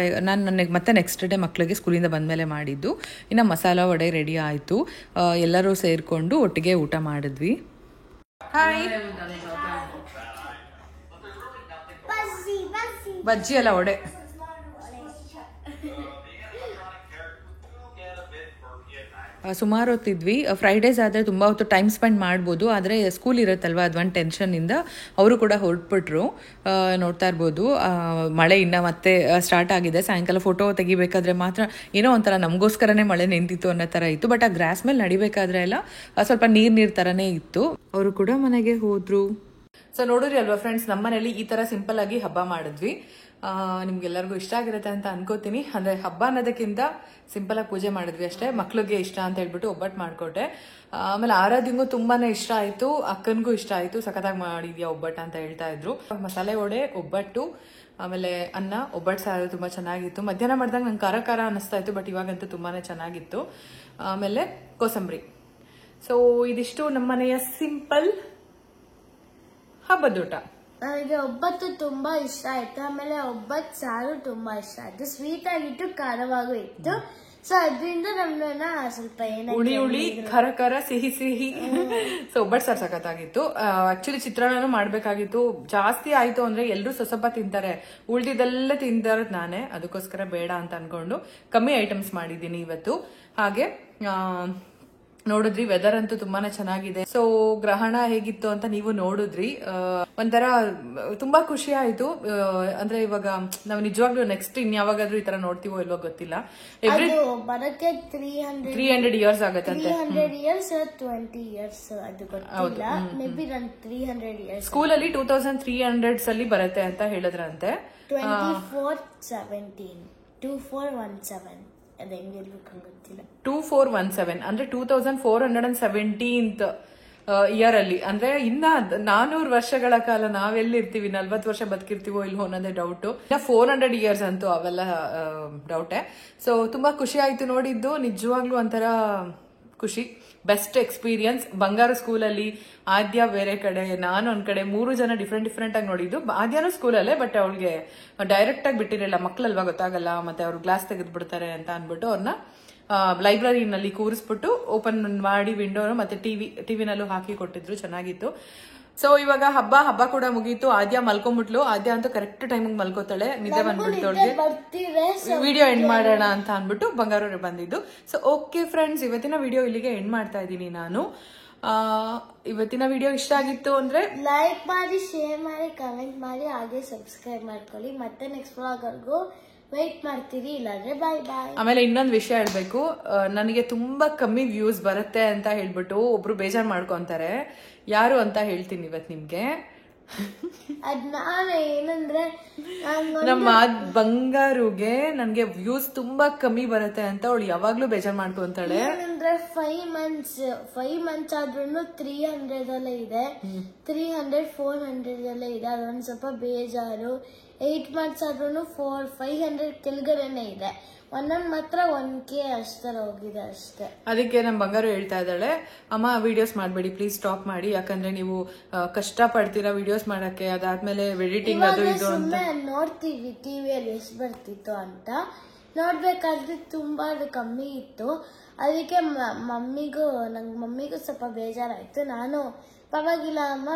ನಾನು ನನಗೆ ಮತ್ತೆ ನೆಕ್ಸ್ಟ್ ಡೇ ಮಕ್ಕಳಿಗೆ ಸ್ಕೂಲಿಂದ ಬಂದಮೇಲೆ ಮಾಡಿದ್ದು. ಇನ್ನು ಮಸಾಲ ವಡೆ ರೆಡಿ ಆಯಿತು. ಎಲ್ಲರೂ ಸೇರಿಕೊಂಡು ಒಟ್ಟಿಗೆ ಊಟ ಮಾಡಿದ್ವಿ. ಹಾಯ್, ಬಜ್ಜಿ ಅಲ್ಲ ವಡೆ. ಸುಮಾರು ಹೊತ್ತಿದ್ವಿ. ಫ್ರೈಡೇಸ್ ಆದರೆ ತುಂಬ ಹೊತ್ತು ಟೈಮ್ ಸ್ಪೆಂಡ್ ಮಾಡ್ಬೋದು, ಆದರೆ ಸ್ಕೂಲ್ ಇರುತ್ತಲ್ವ ಅದು ಒಂದು ಟೆನ್ಷನ್ನಿಂದ ಅವರು ಕೂಡ ಹೊರಟ್ಬಿಟ್ರು. ನೋಡ್ತಾ ಇರ್ಬೋದು ಮಳೆ ಇನ್ನೂ ಮತ್ತೆ ಸ್ಟಾರ್ಟ್ ಆಗಿದೆ. ಸಾಯಂಕಾಲ ಫೋಟೋ ತೆಗಿಬೇಕಾದ್ರೆ ಮಾತ್ರ ಏನೋ ಒಂಥರ ನಮಗೋಸ್ಕರನೇ ಮಳೆ ನಿಂತಿತ್ತು ಅನ್ನೋ ಥರ ಇತ್ತು. ಬಟ್ ಆ ಗ್ರಾಸ್ ಮೇಲೆ ನಡಿಬೇಕಾದ್ರೆ ಎಲ್ಲ ಸ್ವಲ್ಪ ನೀರು ಥರನೇ ಇತ್ತು. ಅವರು ಕೂಡ ಮನೆಗೆ ಹೋದ್ರು. ಸೊ ನೋಡಿದ್ರಿ ಅಲ್ವಾ ಫ್ರೆಂಡ್ಸ್, ನಮ್ಮ ಮನೇಲಿ ಈ ಥರ ಸಿಂಪಲ್ ಆಗಿ ಹಬ್ಬ ಮಾಡಿದ್ವಿ. ನಿಮ್ಗೆಲ್ಲರಿಗೂ ಇಷ್ಟ ಆಗಿರುತ್ತೆ ಅಂತ ಅನ್ಕೋತೀನಿ. ಅಂದರೆ ಹಬ್ಬ ಅನ್ನೋದಕ್ಕಿಂತ ಸಿಂಪಲ್ ಆಗಿ ಪೂಜೆ ಮಾಡಿದ್ವಿ ಅಷ್ಟೇ. ಮಕ್ಳಿಗೆ ಇಷ್ಟ ಅಂತ ಹೇಳ್ಬಿಟ್ಟು ಒಬ್ಬಟ್ಟು ಮಾಡಿಕೊಟ್ಟೆ. ಆಮೇಲೆ ಆರಾಧ್ಯಂಗೂ ತುಂಬಾನೇ ಇಷ್ಟ ಆಯಿತು, ಅಕ್ಕನಿಗೂ ಇಷ್ಟ ಆಯಿತು. ಸಖತ್ತಾಗಿ ಮಾಡಿದ್ಯಾ ಒಬ್ಬಟ್ಟು ಅಂತ ಹೇಳ್ತಾ ಇದ್ರು. ಮಸಾಲೆ ವಡೆ, ಒಬ್ಬಟ್ಟು, ಆಮೇಲೆ ಅನ್ನ, ಒಬ್ಬಟ್ಟು ಸಾರು ತುಂಬ ಚೆನ್ನಾಗಿತ್ತು. ಮಧ್ಯಾಹ್ನ ಮಾಡಿದಾಗ ನಂಗೆ ಖಾರ ಖಾರ ಅನ್ನಿಸ್ತಾ ಇತ್ತು, ಬಟ್ ಇವಾಗಂತೂ ತುಂಬಾನೇ ಚೆನ್ನಾಗಿತ್ತು. ಆಮೇಲೆ ಕೋಸಂಬರಿ. ಸೊ ಇದಿಷ್ಟು ನಮ್ಮನೆಯ ಸಿಂಪಲ್ ಹಬ್ಬದೂಟ. ನನಗೆ ಒಬ್ಬಟ್ಟು ತುಂಬಾ ಇಷ್ಟ ಆಯ್ತು. ಆಮೇಲೆ ಒಬ್ಬಟ್ಟು ಸಾರು ತುಂಬಾ ಇಷ್ಟ ಆಯ್ತು. ಸ್ವೀಟ್ ಆಗಿತ್ತು, ಖಾರವಾಗೂ ಇತ್ತು. ಸೊ ಅದರಿಂದ ನಮ್ಮನ್ನ ಸ್ವಲ್ಪ ಹುಳಿ ಹುಳಿ, ಖರ ಖರ, ಸಿಹಿ ಸಿಹಿ. ಸೊ ಒಬ್ಬಟ್ಟು ಸಾರು ಸಖತ್ತಾಗಿತ್ತು. ಆಕ್ಚುಲಿ ಚಿತ್ರಾನ್ನನೂ ಮಾಡ್ಬೇಕಾಗಿತ್ತು. ಜಾಸ್ತಿ ಆಯ್ತು ಅಂದ್ರೆ ಎಲ್ರು ಸ್ವಲ್ಪ ತಿಂತಾರೆ, ಉಳ್ದಿದ್ದೆಲ್ಲ ತಿಂತಾರದ್ ನಾನೇ. ಅದಕ್ಕೋಸ್ಕರ ಬೇಡ ಅಂತ ಅನ್ಕೊಂಡು ಕಮ್ಮಿ ಐಟಮ್ಸ್ ಮಾಡಿದ್ದೀನಿ ಇವತ್ತು. ಹಾಗೆ ನೋಡಿದ್ರಿ, ವೆದರ್ ಅಂತೂ ತುಂಬಾನೇ ಚೆನ್ನಾಗಿದೆ. ಸೊ ಗ್ರಹಣ ಹೇಗಿತ್ತು ಅಂತ ನೀವು ನೋಡಿದ್ರಿ. ಒಂಥರ ತುಂಬಾ ಖುಷಿ ಆಯ್ತು. ಅಂದ್ರೆ ಇವಾಗ ನಾವು ನಿಜವಾಗ್ಲೂ ನೆಕ್ಸ್ಟ್ ಇನ್ಯಾವಾಗಾದ್ರೂ ಈ ತರ ನೋಡ್ತೀವೋ ಇಲ್ವೋ ಗೊತ್ತಿಲ್ಲ. ಬರಕ್ಕೆ 300 ಇಯರ್ಸ್ ಆಗತ್ತಂತೆ. 300 ಇಯರ್ಸ್ 20 ಇಯರ್ಸ್ ಅದು ಗೊತ್ತಿಲ್ಲ. ಮೇ ಬಿ ನಾನು 300 ಇಯರ್ಸ್ ಸ್ಕೂಲಲ್ಲಿ 2300s ಅಲ್ಲಿ ಬರುತ್ತೆ ಅಂತ ಹೇಳಿದ್ರಂತೆ. 2417 ಅದು ಹೆಂಗಿರ್ಬೇಕು ಗೊತ್ತಿಲ್ಲ. 2417 ಅಂದ್ರೆ 2417th ಇಯರ್ ಅಲ್ಲಿ. ಅಂದ್ರೆ ಇನ್ನ 400 ವರ್ಷಗಳ ಕಾಲ ನಾವೆಲ್ಲಿರ್ತೀವಿ, 40 ವರ್ಷ ಬದುಕಿರ್ತೀವೋ ಇಲ್ವೋ ಅನ್ನೋದೇ ಡೌಟ್. 400 ಇಯರ್ಸ್ ಅಂತೂ ಅವೆಲ್ಲ ಡೌಟೇ. ಸೊ ತುಂಬಾ ಖುಷಿ ಆಯ್ತು ನೋಡಿದ್ದು. ನಿಜವಾಗ್ಲೂ ಒಂಥರ ಖುಷಿ. Best experience. ಬಂಗಾರ ಸ್ಕೂಲಲ್ಲಿ, ಆದ್ಯ ಬೇರೆ ಕಡೆ, ನಾನು ಒಂದ್ ಕಡೆ, 3 ಜನ ಡಿಫ್ರೆಂಟ್ ಆಗಿ ನೋಡಿದ್ದು. ಆದ್ಯಾನು ಸ್ಕೂಲಲ್ಲೇ, ಬಟ್ ಅವಳಿಗೆ ಡೈರೆಕ್ಟ್ ಆಗಿ ಬಿಟ್ಟಿರಲಿಲ್ಲ. ಮಕ್ಕಳಲ್ವಾ, ಗೊತ್ತಾಗಲ್ಲ, ಮತ್ತೆ ಅವ್ರು ಗ್ಲಾಸ್ ತೆಗೆದು ಬಿಡ್ತಾರೆ ಅಂತ ಅನ್ಬಿಟ್ಟು ಅವ್ರನ್ನ ಲೈಬ್ರರಿನಲ್ಲಿ ಕೂರಿಸ್ಬಿಟ್ಟು ಓಪನ್ ಮಾಡಿ ವಿಂಡೋನು ಮತ್ತೆ ಟಿವಿನಲ್ಲೂ ಹಾಕಿ ಕೊಟ್ಟಿದ್ರು. ಚೆನ್ನಾಗಿತ್ತು. ಸೊ ಇವಾಗ ಹಬ್ಬ ಕೂಡ ಮುಗೀತು. ಆದ್ಯ ಮಲ್ಕೊಂಡ್ಬಿಟ್ಲು. ಆದ್ಯ ಅಂತೂ ಕರೆಕ್ಟ್ ಟೈಮಿಗೆ ಮಲ್ಕೋತಾಳೆ. ನಿದ್ದೆ ಬಂದ್ಬಿಡ್ತು ಅವಳಿಗೆ. ವಿಡಿಯೋ ಎಂಡ್ ಮಾಡೋಣ ಅಂತ ಅನ್ಬಿಟ್ಟು ಬಂಗಾರ ಬಂದಿದ್ದು. ಸೊ ಓಕೆ ಫ್ರೆಂಡ್ಸ್, ಇವತ್ತಿನ ವಿಡಿಯೋ ಇಲ್ಲಿಗೆ ಎಂಡ್ ಮಾಡ್ತಾ ಇದ್ದೀನಿ ನಾನು. ಇವತ್ತಿನ ವಿಡಿಯೋ ಇಷ್ಟ ಆಗಿತ್ತು ಅಂದ್ರೆ ಲೈಕ್ ಮಾಡಿ, ಶೇರ್ ಮಾಡಿ, ಕಮೆಂಟ್ ಮಾಡಿ, ಹಾಗೆ ಸಬ್ಸ್ಕ್ರೈಬ್ ಮಾಡ್ಕೊಳ್ಳಿ. ಮತ್ತೆ ನೆಕ್ಸ್ಟ್ ವ್ಲಾಗ್ವರೆಗೂ ವೇಟ್ ಮಾಡ್ತೀರಿ. ಇಲ್ಲಾಂದ್ರೆ ಬಾಯ್ ಬಾಯ್. ಆಮೇಲೆ ಇನ್ನೊಂದು ವಿಷಯ ಹೇಳ್ಬೇಕು, ನನಗೆ ತುಂಬಾ ಕಮ್ಮಿ ವ್ಯೂಸ್ ಬರುತ್ತೆ ಅಂತ ಹೇಳ್ಬಿಟ್ಟು ಒಬ್ರು ಬೇಜಾರ್ ಮಾಡ್ಕೊಂತಾರೆ. ಯಾರು ಅಂತ ಹೇಳ್ತೀನಿ ಇವತ್ತು ನಿಮ್ಗೆ. ಅದ್ ನಾನು ಏನಂದ್ರೆ ನಮ್ಮ ಬಂಗಾರುಗೆ ನನ್ಗೆ ವ್ಯೂಸ್ ತುಂಬಾ ಕಮ್ಮಿ ಬರುತ್ತೆ ಅಂತ ಅವಳು ಯಾವಾಗ್ಲೂ ಬೇಜಾರ್ ಮಾಡ್ಕೊಂತಾಳೆ. ಏನಂದ್ರೆ 5 ಮಂತ್ಸ್ ಆದ್ರೂ 300 ಅಲ್ಲೇ ಇದೆ, 300 400 ಅಲ್ಲೇ ಇದೆ. ಅದೊಂದ್ ಸ್ವಲ್ಪ ಬೇಜಾರು. 8 ಮಂತ್ಸ್ ಆದ್ರೂ 500 ಕೆಳಗಡೆನೆ ಇದೆ. ಒಂದೊಂದ್ ಮಾತ್ರ 1K ಅಷ್ಟರ ಹೋಗಿದೆ ಅಷ್ಟೇ. ಅದಕ್ಕೆ ನಮ್ಮ ಬಂಗಾರು ಹೇಳ್ತಾ ಇದ್ದಾಳೆ, ಅಮ್ಮ ವಿಡಿಯೋಸ್ ಮಾಡಬೇಡಿ ಪ್ಲೀಸ್, ಸ್ಟಾಪ್ ಮಾಡಿ. ಯಾಕಂದ್ರೆ ನೀವು ಕಷ್ಟ ಪಡ್ತೀರಾ ವಿಡಿಯೋಸ್ ಮಾಡಕ್ಕೆ, ಅದಾದ್ಮೇಲೆ ಎಡಿಟಿಂಗ್ ಅದು ಇದು ಅಂತ. ನೋಡ್ತೀವಿ ಟಿವಿಯಲ್ಲಿ ಎಷ್ಟು ಬರ್ತಿತ್ತು ಅಂತ. ನೋಡ್ಬೇಕಾದ್ರೆ ತುಂಬಾ ಕಮ್ಮಿ ಇತ್ತು. ಅದಕ್ಕೆ ಮಮ್ಮಿಗೂ ಸ್ವಲ್ಪ ಬೇಜಾರಾಯ್ತು. ನಾನು ಪರವಾಗಿಲ್ಲ ಅಮ್ಮ,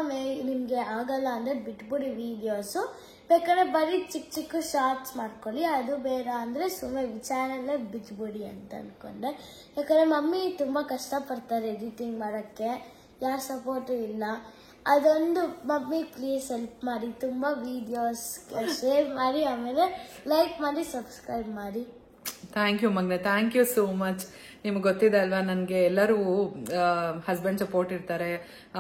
ನಿಮ್ಗೆ ಆಗಲ್ಲ ಅಂದ್ರೆ ಬಿಟ್ಬಿಡಿ ವಿಡಿಯೋಸು, ಬೇಕಾದ್ರೆ ಬರೀ ಚಿಕ್ಕ ಶಾರ್ಟ್ಸ್ ಮಾಡ್ಕೊಳ್ಳಿ, ಅದು ಬೇಡ ಅಂದ್ರೆ ಸುಮ್ಮನೆ ಚಾನಲ್ಲೇ ಬಿಟ್ಬಿಡಿ ಅಂತ ಅನ್ಕೊಂಡೆ. ಯಾಕಂದ್ರೆ ಮಮ್ಮಿ ತುಂಬಾ ಕಷ್ಟಪಡ್ತಾರೆ ಎಡಿಟಿಂಗ್ ಮಾಡಕ್ಕೆ, ಯಾರ ಸಪೋರ್ಟು ಇಲ್ಲ. ಅದೊಂದು ಮಮ್ಮಿ ಪ್ಲೀಸ್ ಹೆಲ್ಪ್ ಮಾಡಿ, ತುಂಬಾ ವಿಡಿಯೋಸ್ ಶೇರ್ ಮಾಡಿ, ಆಮೇಲೆ ಲೈಕ್ ಮಾಡಿ, ಸಬ್ಸ್ಕ್ರೈಬ್ ಮಾಡಿ. ಥ್ಯಾಂಕ್ ಯು ಮಗ್ನೆ, ಥ್ಯಾಂಕ್ ಯು ಸೋ ಮಚ್. ನಿಮ್ಗೆ ಗೊತ್ತಿದೆ ಅಲ್ವಾ, ನನಗೆ ಎಲ್ಲರೂ ಹಸ್ಬೆಂಡ್ ಸಪೋರ್ಟ್ ಇರ್ತಾರೆ,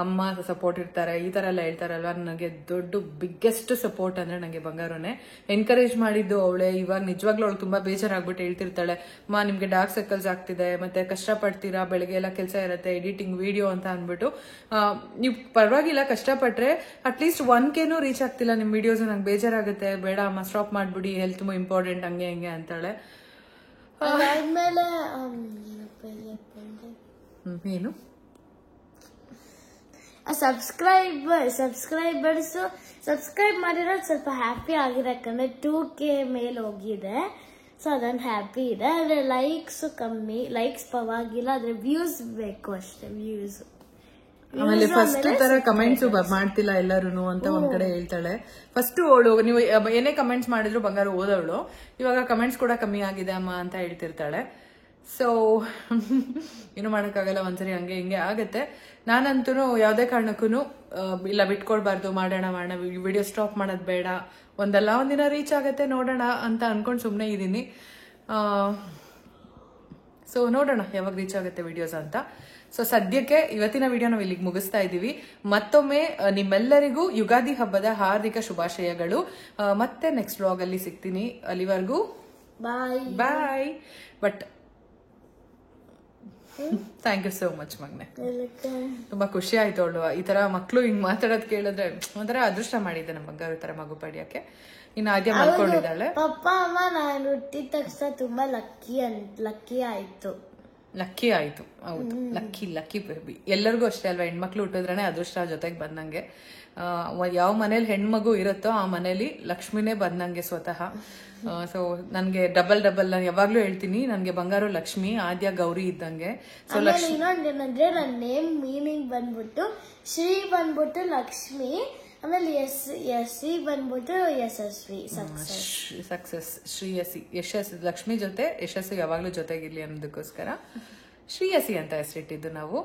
ಅಮ್ಮ ಸಪೋರ್ಟ್ ಇರ್ತಾರೆ, ಈ ತರ ಎಲ್ಲ ಹೇಳ್ತಾರಲ್ವಾ. ನನಗೆ ದೊಡ್ಡ ಬಿಗ್ಗೆಸ್ಟ್ ಸಪೋರ್ಟ್ ಅಂದ್ರೆ ನನಗೆ ಬಂಗಾರನೇ. ಎನ್ಕರೇಜ್ ಮಾಡಿದ್ದು ಅವಳೇ. ಇವಾಗ ನಿಜವಾಗ್ಲೂ ಅವಳು ತುಂಬಾ ಬೇಜಾರಾಗ್ಬಿಟ್ಟು ಹೇಳ್ತಿರ್ತಾಳೆ, ಅಮ್ಮ ನಿಮ್ಗೆ ಡಾರ್ಕ್ ಸರ್ಕಲ್ಸ್ ಆಗ್ತಿದೆ, ಮತ್ತೆ ಕಷ್ಟಪಡ್ತೀರಾ, ಬೆಳಗ್ಗೆ ಎಲ್ಲ ಕೆಲಸ ಇರುತ್ತೆ, ಎಡಿಟಿಂಗ್ ವಿಡಿಯೋ ಅಂತ ಅಂದ್ಬಿಟ್ಟು. ನೀವು ಪರವಾಗಿಲ್ಲ ಕಷ್ಟಪಟ್ರೆ ಅಟ್ಲೀಸ್ಟ್ 1Kನೂ ರೀಚ್ ಆಗ್ತಿಲ್ಲ ನಿಮ್ ವಿಡಿಯೋಸ್, ನಂಗೆ ಬೇಜಾರಾಗುತ್ತೆ, ಬೇಡ ಅಮ್ಮ ಸ್ಟಾಪ್ ಮಾಡ್ಬಿಡಿ, ಹೆಲ್ತ್ ಇಂಪಾರ್ಟೆಂಟ್, ಹಂಗೆ ಹಿಂಗೆ ಅಂತಾಳೆ. ಅದಾದ್ಮೇಲೆ ಏನು ಸಬ್ಸ್ಕ್ರೈಬ್ ಮಾಡಿರೋದು ಸ್ವಲ್ಪ ಹ್ಯಾಪಿ ಆಗಿದೆ. ಯಾಕಂದ್ರೆ 2K ಮೇಲೆ ಹೋಗಿದೆ. ಸೊ ಅದೊಂದು ಹ್ಯಾಪಿ ಇದೆ. ಆದ್ರೆ ಲೈಕ್ಸ್ ಕಮ್ಮಿ. ಲೈಕ್ಸ್ ಪರವಾಗಿಲ್ಲ, ಆದ್ರೆ ವ್ಯೂಸ್ ಬೇಕು ಅಷ್ಟೇ. ವ್ಯೂಸ್ ಆಮೇಲೆ ಫಸ್ಟ್ ತರ ಕಮೆಂಟ್ಸ್ ಮಾಡ್ತಿಲ್ಲ ಎಲ್ಲರೂ ಅಂತ ಒಂದ್ ಕಡೆ ಹೇಳ್ತಾಳೆ. ಫಸ್ಟ್ ಅವಳು ನೀವು ಏನೇ ಕಮೆಂಟ್ಸ್ ಮಾಡಿದ್ರು ಬಂಗಾರ ಓದವಳು, ಇವಾಗ ಕಮೆಂಟ್ಸ್ ಕೂಡ ಕಮ್ಮಿ ಆಗಿದೆ ಅಮ್ಮ ಅಂತ ಹೇಳ್ತಿರ್ತಾಳೆ. ಸೊ ಏನು ಮಾಡೋಕ್ಕಾಗಲ್ಲ, ಒಂದ್ಸರಿ ಹಂಗೆ ಹಿಂಗೆ ಆಗತ್ತೆ. ನಾನಂತೂ ಯಾವುದೇ ಕಾರಣಕ್ಕೂ ಇಲ್ಲ ಬಿಟ್ಕೊಳ್ಬಾರ್ದು, ಮಾಡೋಣ ವಿಡಿಯೋ ಸ್ಟಾಪ್ ಮಾಡೋದು ಬೇಡ, ಒಂದಲ್ಲ ಒಂದಿನ ರೀಚ್ ಆಗತ್ತೆ ನೋಡೋಣ ಅಂತ ಅನ್ಕೊಂಡು ಸುಮ್ಮನೆ ಇದ್ದೀನಿ. ಸೊ ನೋಡೋಣ ಯಾವಾಗ ರೀಚ್ ಆಗುತ್ತೆ ವಿಡಿಯೋಸ್ ಅಂತ. ಸೊ ಸದ್ಯಕ್ಕೆ ಇವತ್ತಿನ ವಿಡಿಯೋ ನಾವು ಇಲ್ಲಿಗೆ ಮುಗಿಸ್ತಾ ಇದ್ದೀವಿ. ಮತ್ತೊಮ್ಮೆ ನಿಮ್ಮೆಲ್ಲರಿಗೂ ಯುಗಾದಿ ಹಬ್ಬದ ಹಾರ್ದಿಕ ಶುಭಾಶಯಗಳು. ಮತ್ತೆ ನೆಕ್ಸ್ಟ್ ವ್ಲಾಗ್ ಅಲ್ಲಿ ಸಿಗ್ತೀನಿ. ಅಲ್ಲಿವರೆಗೂ bye. But thank you so much ಮಗ್ನೆ, ತುಂಬಾ ಖುಷಿ ಆಯ್ತು ಅವಳು ಈ ತರ ಮಕ್ಳು ಹಿಂಗ್ ಮಾತಾಡೋದ್ ಕೇಳಿದ್ರೆ. ಒಂಥರ ಅದೃಷ್ಟ ಮಾಡಿದ್ದೆ ನಮ್ಮ ಬಂಗಾರ ತರ ಮಗು ಪಡಿಯಕ್ಕೆ. ಇನ್ನು ಆದ್ಯ ಮಲ್ಕೊಂಡಿದ್ದಾಳೆ. ಪಪ್ಪ ಅಮ್ಮ ನಾನು ಹುಟ್ಟಿದ ತಕ್ಷಣ ತುಂಬಾ ಲಕ್ಕಿ ಆಯ್ತು. ಹೌದು, ಲಕ್ಕಿ ಬೇಬಿ. ಎಲ್ಲರಿಗೂ ಅಷ್ಟೇ ಅಲ್ವಾ, ಹೆಣ್ಮಕ್ಳು ಹುಟ್ಟಿದ್ರೇನೆ ಅದೃಷ್ಟ ಜೊತೆಗೆ ಬಂದಂಗೆ. ಯಾವ ಮನೇಲಿ ಹೆಣ್ಮಗು ಇರುತ್ತೋ ಆ ಮನೇಲಿ ಲಕ್ಷ್ಮಿನೇ ಬಂದಂಗೆ ಸ್ವತಃ. ಸೊ ನನ್ಗೆ ಡಬಲ್ ನಾನು ಯಾವಾಗ್ಲೂ ಹೇಳ್ತೀನಿ, ನನ್ಗೆ ಬಂಗಾರು ಲಕ್ಷ್ಮಿ, ಆದ್ಯ ಗೌರಿ ಇದ್ದಂಗೆ. ಸೊ ಇನ್ನೊಂದೇನಂದ್ರೆ ನನ್ನ ನೇಮ್ ಮೀನಿಂಗ್ ಬಂದ್ಬಿಟ್ಟು ಶ್ರೀ ಬಂದ್ಬಿಟ್ಟು ಲಕ್ಷ್ಮಿ, ಆಮೇಲೆ ಯಶಸ್ವಿ ಬಂದ್ಬಿಟ್ಟು ಯಶಸ್ವಿ, ಸಕ್ಸಸ್, ಶ್ರೀಯಸಿ, ಯಶಸ್ವಿ. ಲಕ್ಷ್ಮಿ ಜೊತೆ ಯಶಸ್ವಿ ಯಾವಾಗ್ಲೂ ಜೊತೆಗಿರ್ಲಿ ಅನ್ನೋದಕ್ಕೋಸ್ಕರ ಶ್ರೀಯಸಿ ಅಂತ ಹೆಸರಿಟ್ಟಿದ್ದು ನಾವು.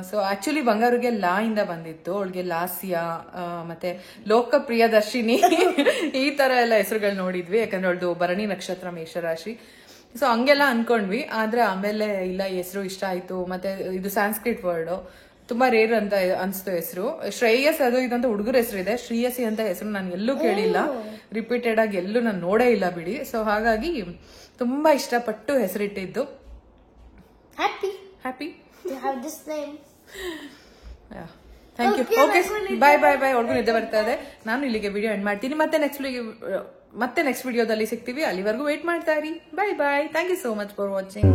ಸೊ ಆಕ್ಚುಲಿ ಬಂಗಾರಿಗೆ ಲಾ ಇಂದ ಬಂದಿತ್ತು, ಅವಳಿಗೆ ಲಾಸ್ಯ ಮತ್ತೆ ಲೋಕಪ್ರಿಯದರ್ಶಿನಿ ಈ ತರ ಎಲ್ಲ ಹೆಸರುಗಳು ನೋಡಿದ್ವಿ, ಯಾಕಂದ್ರೆ ಅವಳದು ಭರಣಿ ನಕ್ಷತ್ರ ಮೇಷರಾಶಿ. ಸೊ ಹಂಗೆಲ್ಲ ಅನ್ಕೊಂಡ್ವಿ. ಆದ್ರೆ ಆಮೇಲೆ ಇಲ್ಲ, ಹೆಸರು ಇಷ್ಟ ಆಯ್ತು. ಮತ್ತೆ ಇದು ಸಾಂಸ್ಕ್ರಿಟ್ ವರ್ಡ್, ತುಂಬಾ ರೇರ್ ಅಂತ ಅನ್ಸ್ತು ಹೆಸರು. ಶ್ರೇಯಸ್ ಅದು ಇದಂತ ಹುಡುಗರ ಹೆಸರು ಇದೆ, ಶ್ರೀಯಸಿ ಅಂತ ಹೆಸರು ನಾನು ಎಲ್ಲೂ ಕೇಳಿಲ್ಲ, ರಿಪೀಟೆಡ್ ಆಗಿ ಎಲ್ಲೂ ನಾನು ನೋಡೇ ಇಲ್ಲ ಬಿಡಿ. ಸೊ ಹಾಗಾಗಿ ತುಂಬಾ ಇಷ್ಟಪಟ್ಟು ಹೆಸರಿಟ್ಟಿದ್ದು. Happy to have this name. Thank you. Okay, bye. ಅವ್ರಿಗೂ ನಿದ್ದೆ ಬರ್ತಾ ಇದೆ. ನಾನು ಇಲ್ಲಿಗೆ ವಿಡಿಯೋ ಎಂಡ್ ಮಾಡ್ತೀನಿ. ಮತ್ತೆ ನೆಕ್ಸ್ಟ್ ವಿಡಿಯೋದಲ್ಲಿ ಸಿಗ್ತೀವಿ. ಅಲ್ಲಿವರೆಗೂ ವೇಟ್ ಮಾಡ್ತಾ ಇರಿ. Bye. Thank you so much for watching.